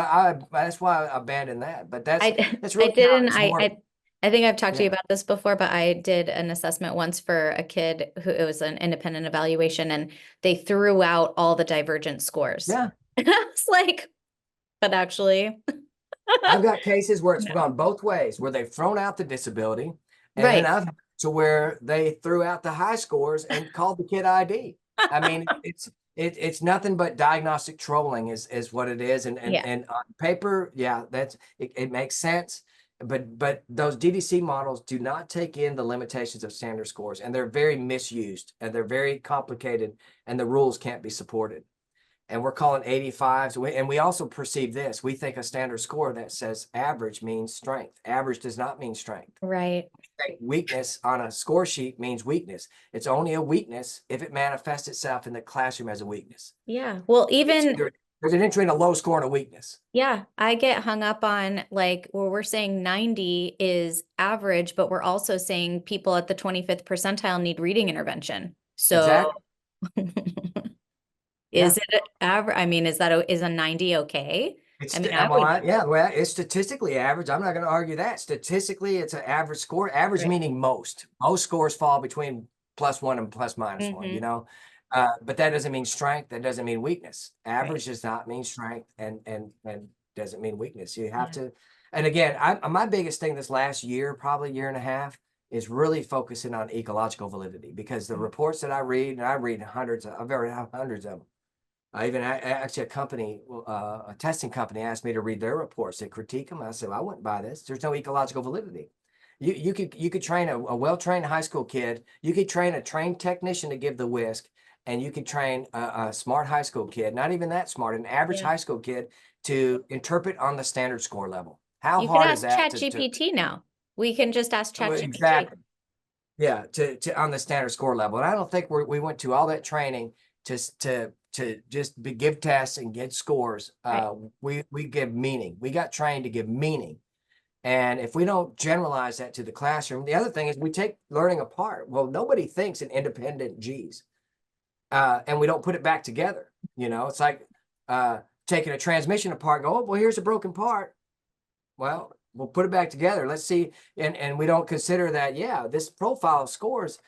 that's why I abandoned that. But that's really I think I've talked to you about this before, but I did an assessment once for a kid who, it was an independent evaluation, and they threw out all the divergent scores. Yeah. And I was like, but actually. I've got cases where it's gone both ways, where they've thrown out the disability, and then I've to where they threw out the high scores and called the kid ID. I mean, it's nothing but diagnostic trolling is what it is. And on paper, it makes sense. But those DDC models do not take in the limitations of standard scores, and they're very misused, and they're very complicated, and the rules can't be supported. And we're calling 85s. And we also perceive this. We think a standard score that says average means strength. Average does not mean strength. Right. Weakness on a score sheet means weakness. It's only a weakness if it manifests itself in the classroom as a weakness. Yeah. Well, even there's an entry in a low score and a weakness. Yeah. I get hung up on, like, well, we're saying 90 is average, but we're also saying people at the 25th percentile need reading intervention. So is it average? I mean, is a 90 okay? It's statistically average. I'm not going to argue that. Statistically, it's an average score. Average meaning most. Most scores fall between +1 and +1, but that doesn't mean strength. That doesn't mean weakness. Average does not mean strength, and doesn't mean weakness. You have to. And again, my biggest thing this last year, probably year and a half, is really focusing on ecological validity, because the reports that I read, and I read hundreds of them. Actually, a testing company asked me to read their reports and critique them. I said, I wouldn't buy this. There's no ecological validity. You could train a well-trained high school kid. You could train a trained technician to give the whisk, and you could train a smart high school kid, not even that smart, an average high school kid, to interpret on the standard score level. How hard is that? ChatGPT now. We can just ask ChatGPT. Exactly. Yeah, to on the standard score level. And I don't think we went to all that training to just give tests and get scores. We give meaning. We got trained to give meaning. And if we don't generalize that to the classroom, the other thing is we take learning apart. Well, nobody thinks in independent G's. And we don't put it back together. It's like taking a transmission apart, go, oh, well, here's a broken part. Well, we'll put it back together. Let's see. And we don't consider that, this profile of scores,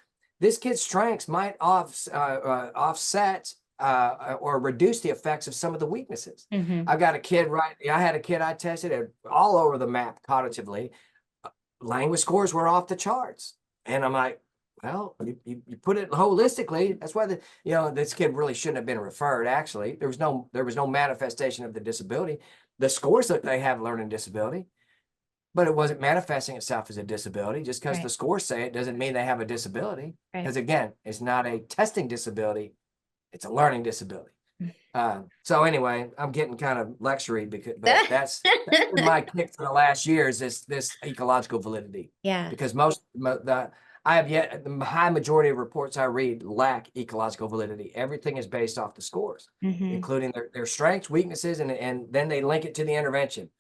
this kid's strengths might offset or reduce the effects of some of the weaknesses. I've got a kid, I had a kid I tested all over the map cognitively. Language scores were off the charts. And I'm like, well, you put it holistically. That's why this kid really shouldn't have been referred. Actually, there was no manifestation of the disability. The scores that they have learning disability, but it wasn't manifesting itself as a disability. Just because the scores say it doesn't mean they have a disability. Because again, it's not a testing disability; it's a learning disability. So anyway, I'm getting kind of lectury but that's my kick for the last year is this ecological validity. Yeah. Because the high majority of reports I read lack ecological validity. Everything is based off the scores, including their strengths, weaknesses, and then they link it to the intervention.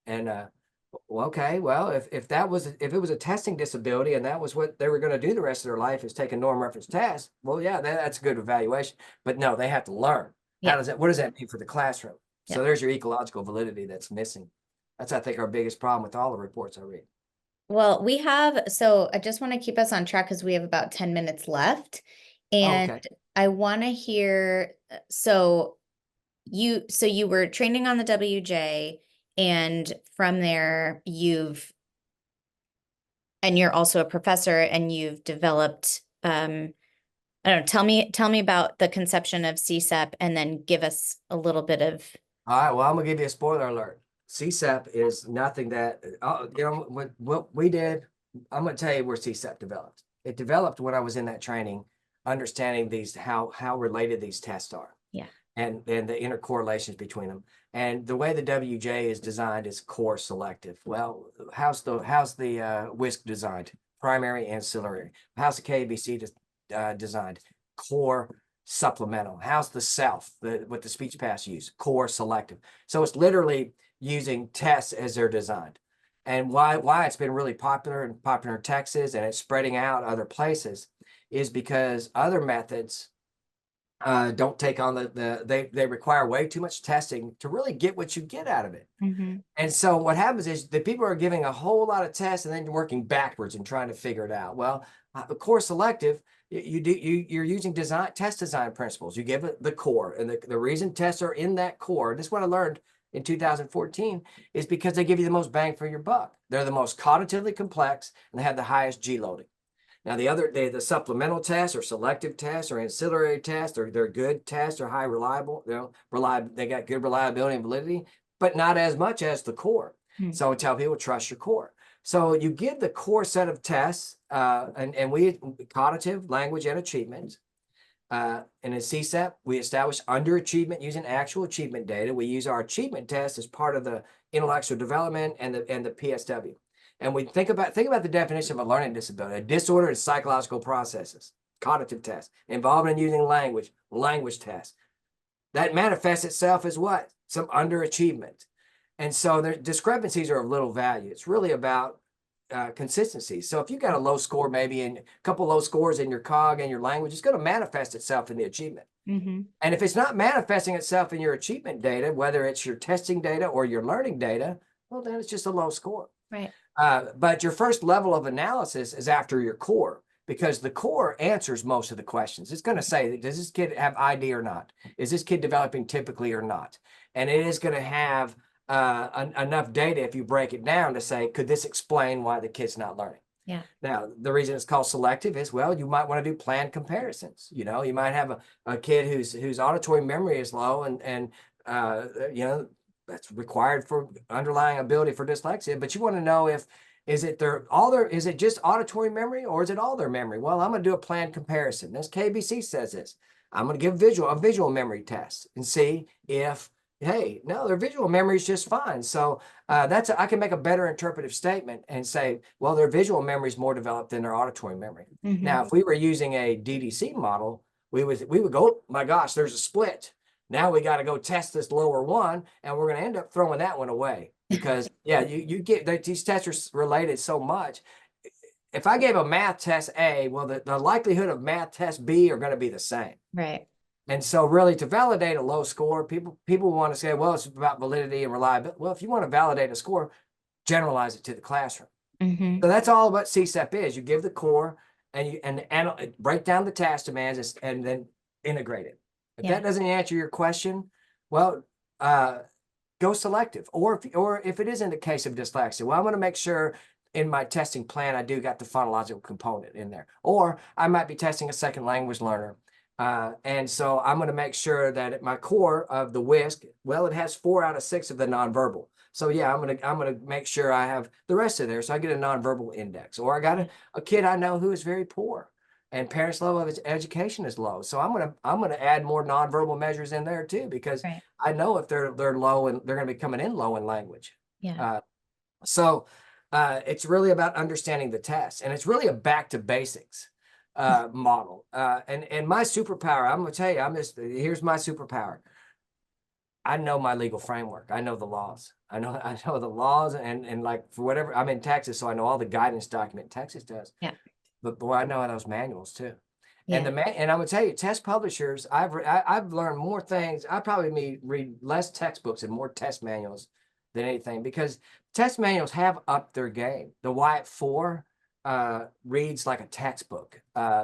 And if it was a testing disability and that was what they were going to do the rest of their life is take a norm reference test, that's a good evaluation. But no, they have to learn. What does that mean for the classroom? So there's your ecological validity that's missing. That's, I think, our biggest problem with all the reports I read. Well, so I just want to keep us on track because we have about 10 minutes left. And I want to hear, so you were training on the WJ, and from there you're also a professor, and you've developed, I don't know, tell me about the conception of C-SEP, and then give us a little bit of. All right, well, I'm gonna give you a spoiler alert. C-SEP is nothing that, what we did I'm going to tell you where C-SEP developed. It developed when I was in that training, understanding these, how related these tests are. Yeah. And the intercorrelations between them. And the way the WJ is designed is core selective. Well, how's the WISC designed? Primary, ancillary. How's the KBC designed? Core supplemental. How's the SELF, what the speech paths use? Core selective. So it's literally using tests as they're designed. And why it's been really popular in Texas, and it's spreading out other places, is because other methods don't take on they require way too much testing to really get what you get out of it. Mm-hmm. And so what happens is the people are giving a whole lot of tests and then working backwards and trying to figure it out. Well, core selective, you're using test design principles. You give it the core, and the reason tests are in that core. This is what I learned in 2014, is because they give you the most bang for your buck. They're the most cognitively complex, and they have the highest G loading. Now, the supplemental tests or selective tests or ancillary tests, they're good tests, or high reliable, they got good reliability and validity, but not as much as the core. So I tell people, trust your core. So you give the core set of tests, and we cognitive, language, and achievement. And in C-SEP, we establish underachievement using actual achievement data. We use our achievement test as part of the intellectual development and the PSW. And we think about the definition of a learning disability: a disorder in psychological processes, cognitive tests, involved in using language tests. That manifests itself as what? Some underachievement. And so the discrepancies are of little value. It's really about consistency. So if you got a low score, maybe in a couple low scores in your cog and your language, it's going to manifest itself in the achievement. Mm-hmm. And if it's not manifesting itself in your achievement data, whether it's your testing data or your learning data, well, then it's just a low score. Right. But your first level of analysis is after your core, because the core answers most of the questions. It's going to say, does this kid have ID or not? Is this kid developing typically or not? And it is going to have enough data, if you break it down, to say, could this explain why the kid's not learning? Yeah. Now, the reason it's called selective is, well, you might want to do planned comparisons. You might have a kid whose auditory memory is low, and that's required for underlying ability for dyslexia, but you want to know is it just auditory memory, or is it all their memory? Well, I'm going to do a planned comparison. This KBC says this. I'm going to give a visual memory test and see if, hey, no, their visual memory is just fine. So I can make a better interpretive statement and say, well, their visual memory is more developed than their auditory memory. Mm-hmm. Now, if we were using a DDC model, we would go, oh, my gosh, there's a split. Now we got to go test this lower one, and we're going to end up throwing that one away, because you get these tests are related so much. If I gave a math test A, well, the likelihood of math test B are going to be the same. Right. And so really, to validate a low score, people want to say, well, it's about validity and reliability. Well, if you want to validate a score, generalize it to the classroom. Mm-hmm. So that's all what C-SEP is. You give the core, and break down the task demands, and then integrate it. If that doesn't answer your question, well, go selective. Or if it isn't the case of dyslexia, well, I'm going to make sure in my testing plan I do got the phonological component in there. Or I might be testing a second language learner. And so I'm going to make sure that at my core of the WISC, well, it has 4 out of 6 of the nonverbal. So yeah, I'm gonna make sure I have the rest of there. So I get a nonverbal index. Or I got a kid I know who is very poor, and parents' level of education is low. So I'm gonna add more nonverbal measures in there too, because I know if they're low, and they're gonna be coming in low in language. Yeah. So it's really about understanding the test, and it's really a back to basics model. And my superpower, I'm gonna tell you, here's my superpower. I know my legal framework. I know the laws. I know the laws, and like, for whatever, I'm in Texas, so I know all the guidance document Texas does. Yeah. But boy, I know those manuals too. Yeah. And and I'm gonna tell you, test publishers, I've learned more things. I probably read less textbooks and more test manuals than anything, because test manuals have upped their game. The Wyatt 4 reads like a textbook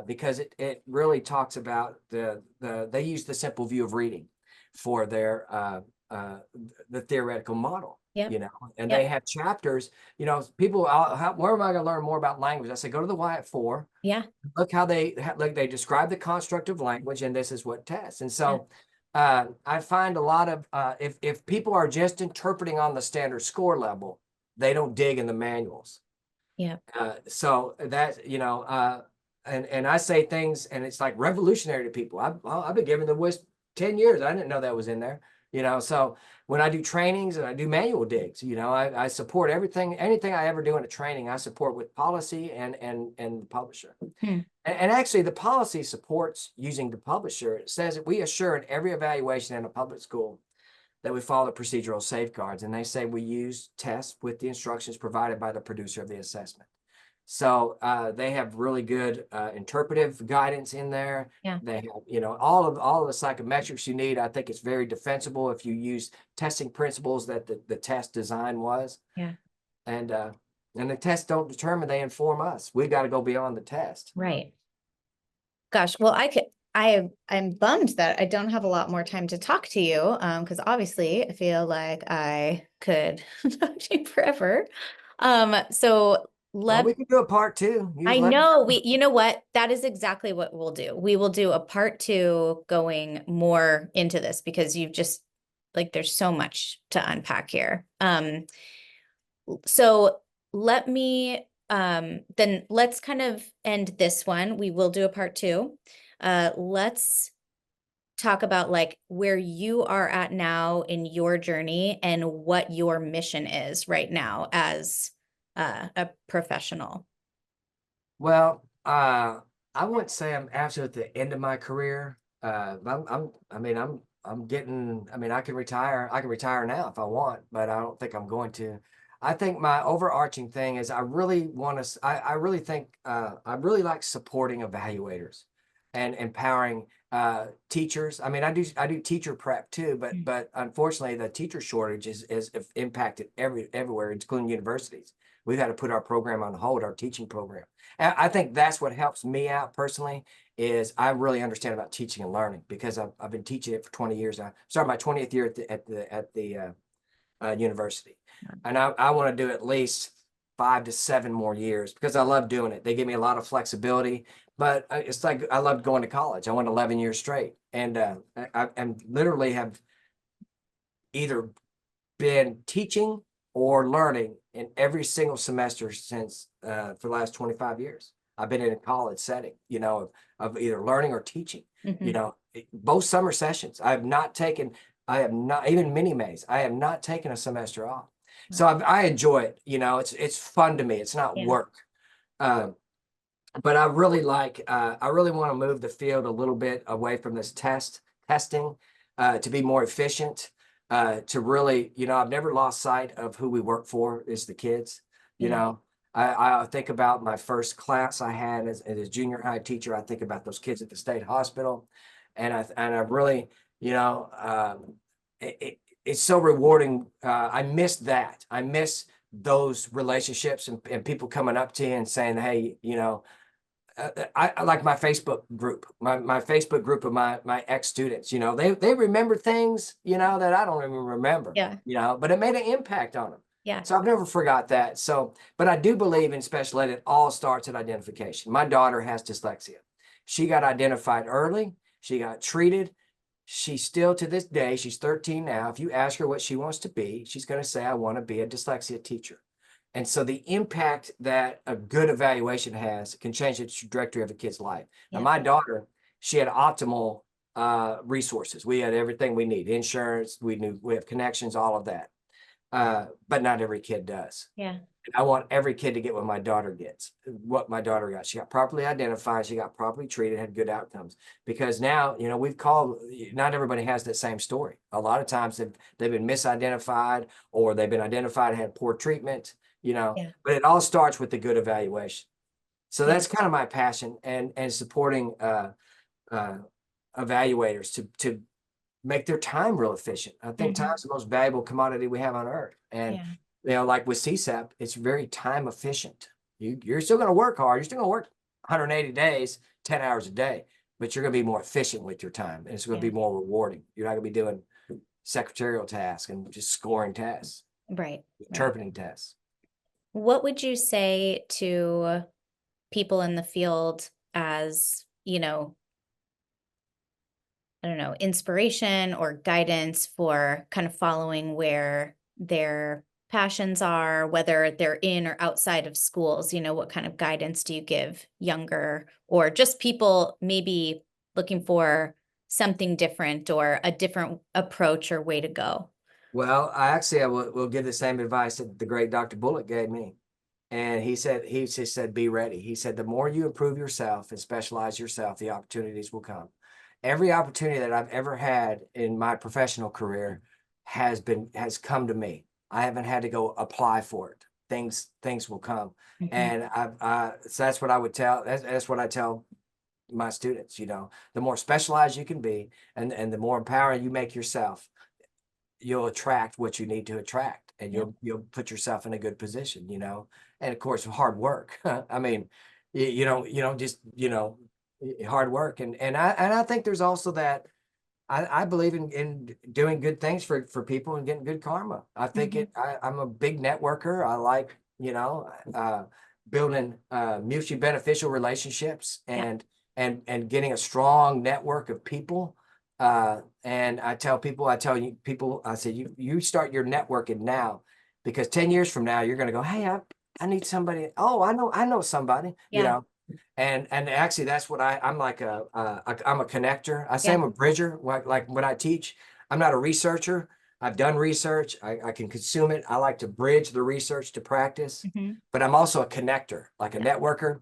because it really talks about they use the simple view of reading for their the theoretical model. Yeah. And they have chapters. People, where am I going to learn more about language? I say, go to the Wyatt 4. Yeah. Look how they describe the construct of language, and this is what tests. And so I find a lot of if people are just interpreting on the standard score level, they don't dig in the manuals. Yeah. So that, and I say things and it's like revolutionary to people. I've been giving the WISP 10 years. I didn't know that was in there, so when I do trainings and I do manual digs, I support anything I ever do in a training, I support with policy and the publisher. Hmm. And actually the policy supports using the publisher. It says that we assure in every evaluation in a public school that we follow the procedural safeguards. And they say we use tests with the instructions provided by the producer of the assessment. So they have really good interpretive guidance in there. Yeah. They have, all of the psychometrics you need. I think it's very defensible if you use testing principles that the test design was. Yeah. And the tests don't determine, they inform us. We got to go beyond the test. Right. Gosh, well, I'm bummed that I don't have a lot more time to talk to you, because obviously I feel like I could talk to you forever. So Well, we can do a part two. I know you know what? That is exactly what we'll do. We will do a part 2 going more into this, because you've just there's so much to unpack here. So let me, then let's kind of end this one. We will do a part 2. Let's talk about where you are at now in your journey and what your mission is right now as a professional. Well, I wouldn't say I'm absolutely at the end of my career. I'm getting, I can retire. I can retire now if I want, but I don't think I'm going to. I think my overarching thing is I really want to, I really think, I really like supporting evaluators and empowering teachers. I do teacher prep too, but unfortunately the teacher shortage is impacted everywhere, including universities. We've had to put our program on hold, our teaching program. And I think that's what helps me out personally is I really understand about teaching and learning because I've been teaching it for 20 years. I started my 20th year at the university, and I want to do at least 5 to 7 more years because I love doing it. They give me a lot of flexibility, but it's like I loved going to college. I went 11 years straight, and I literally have either been teaching or learning in every single semester since for the last 25 years. I've been in a college setting, of either learning or teaching, both summer sessions. I have not even mini Mays. I have not taken a semester off. So I enjoy it. It's fun to me. It's not work. But I really I really want to move the field a little bit away from this testing to be more efficient. To really, I've never lost sight of who we work for is the kids. I think about my first class I had as a junior high teacher. I think about those kids at the state hospital, and I really, it's so rewarding. I miss that. I miss those relationships and people coming up to you and saying, hey, I like my Facebook group, my Facebook group of my ex-students, they remember things, that I don't even remember, but it made an impact on them. Yeah. So I've never forgot that. So, but I do believe in special ed. It all starts at identification. My daughter has dyslexia. She got identified early. She got treated. She still to this day, she's 13 now. If you ask her what she wants to be, she's going to say, I want to be a dyslexia teacher. And so the impact that a good evaluation has can change the trajectory of a kid's life. Yeah. And my daughter, she had optimal resources. We had everything we need, insurance, we have connections, all of that. But not every kid does. Yeah. I want every kid to get what my daughter gets, what my daughter got. She got properly identified, she got properly treated, had good outcomes. Because now, not everybody has that same story. A lot of times they've been misidentified or they've been identified and had poor treatment. But it all starts with the good evaluation. So that's kind of my passion and supporting evaluators to make their time real efficient. I think time is the most valuable commodity we have on earth. And like with C-SEP, it's very time efficient. You're still going to work hard. You're still going to work 180 days, 10 hours a day, but you're going to be more efficient with your time. And it's going to be more rewarding. You're not going to be doing secretarial tasks and just scoring tests. Right. Interpreting tests. What would you say to people in the field as, I don't know, inspiration or guidance for kind of following where their passions are, whether they're in or outside of schools? What kind of guidance do you give younger or just people maybe looking for something different or a different approach or way to go? Well, I will give the same advice that the great Dr. Bullock gave me. And he just said, be ready. He said, the more you improve yourself and specialize yourself, the opportunities will come. Every opportunity that I've ever had in my professional career has come to me. I haven't had to go apply for it. Things will come. Mm-hmm. And so that's what I would tell. That's what I tell my students, the more specialized you can be and the more empowering you make yourself, you'll attract what you need to attract, and you'll put yourself in a good position, and of course hard work. I mean, you don't just, hard work. And I think there's also that I believe in doing good things for people and getting good karma. I think I'm a big networker. I like, building mutually beneficial relationships and getting a strong network of people. And I tell you, I say, you start your networking now, because 10 years from now, you're going to go, hey, I need somebody. Oh, I know somebody, and actually that's what I'm like I'm a connector. I say I'm a bridger. Like when I teach, I'm not a researcher. I've done research. I can consume it. I like to bridge the research to practice, but I'm also a connector, like a networker.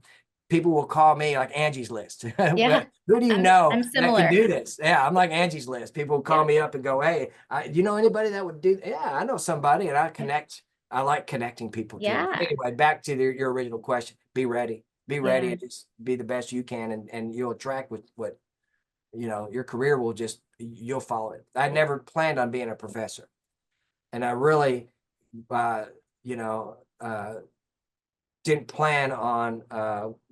People will call me like Angie's List. Who do you know I'm similar. that can do this? Yeah, I'm like Angie's List. People will call me up and go, hey, do you know anybody that would do? Yeah, I know somebody, and I connect. I like connecting people. Anyway, back to your original question. Be ready. Be ready and just be the best you can, and you'll attract what your career will just, you'll follow it. I never planned on being a professor, and I really, didn't plan on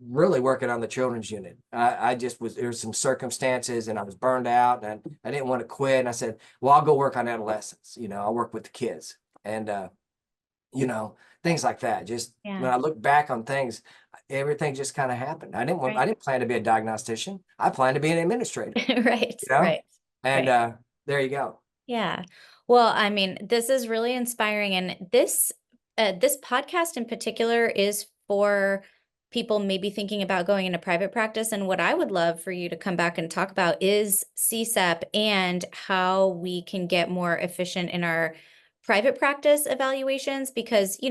really working on the children's unit. I just there was some circumstances, and I was burned out, and I didn't want to quit. And I said, well, I'll go work on adolescents. I'll work with the kids, and things like that. Just when I look back on things, everything just kind of happened. I didn't plan to be a diagnostician. I planned to be an administrator. Right. And there you go. Yeah. Well, I mean, this is really inspiring. And this podcast in particular is for people maybe thinking about going into private practice. And what I would love for you to come back and talk about is C-SEP and how we can get more efficient in our private practice evaluations, because, you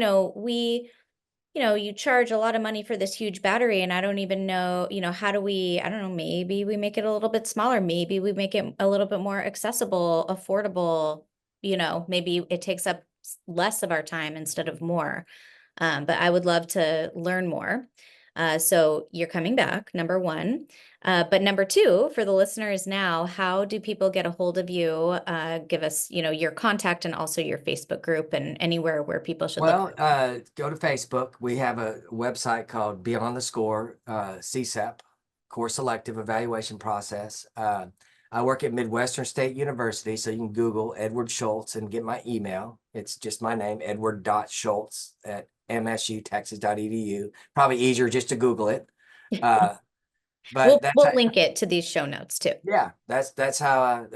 charge a lot of money for this huge battery, and I don't even know, how do we, I don't know, maybe we make it a little bit smaller. Maybe we make it a little bit more accessible, affordable, maybe it takes up less of our time instead of more. But I would love to learn more. So you're coming back, number one. But number two, for the listeners now, how do people get a hold of you? Give us, your contact and also your Facebook group and anywhere where people should look. Go to Facebook. We have a website called Beyond the Score, C-SEP, Core Selective Evaluation Process. I work at Midwestern State University, so you can Google Edward Schultz and get my email. It's just my name, edward.schultz at msutexas.edu. Probably easier just to Google it. But we'll link it to these show notes too. Yeah, that's how.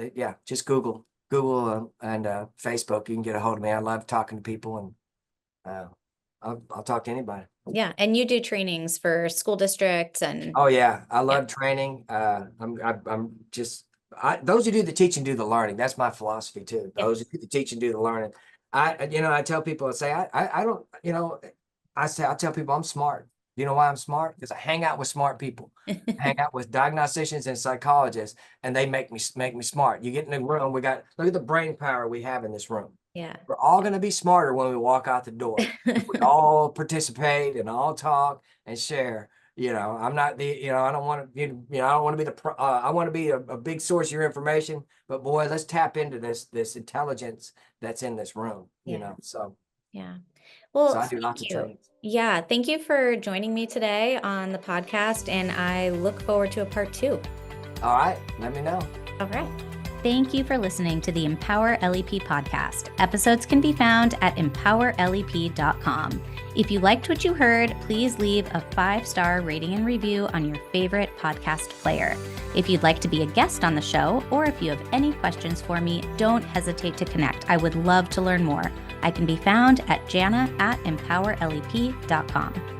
Just Google and Facebook. You can get a hold of me. I love talking to people, and I'll talk to anybody. Yeah, and you do trainings for school districts and. Oh yeah, I love training. Those who do the teaching do the learning. That's my philosophy too. Those who do the teaching do the learning. I tell people, I don't, I'll tell people I'm smart. You know why I'm smart? Because I hang out with smart people, hang out with diagnosticians and psychologists, and they make me smart. You get in the room, look at the brain power we have in this room. Yeah. We're all going to be smarter when we walk out the door. We all participate and all talk and share. I'm not the, I don't want to, I don't want to be I want to be a big source of your information, but boy, let's tap into this intelligence that's in this room, so. Yeah. Well, so I do lots of trainings. Yeah. Thank you for joining me today on the podcast, and I look forward to a part 2. All right. Let me know. All right. Thank you for listening to the Empower LEP podcast. Episodes can be found at empowerlep.com. If you liked what you heard, please leave a 5-star rating and review on your favorite podcast player. If you'd like to be a guest on the show, or if you have any questions for me, don't hesitate to connect. I would love to learn more. I can be found at jana@empowerlep.com.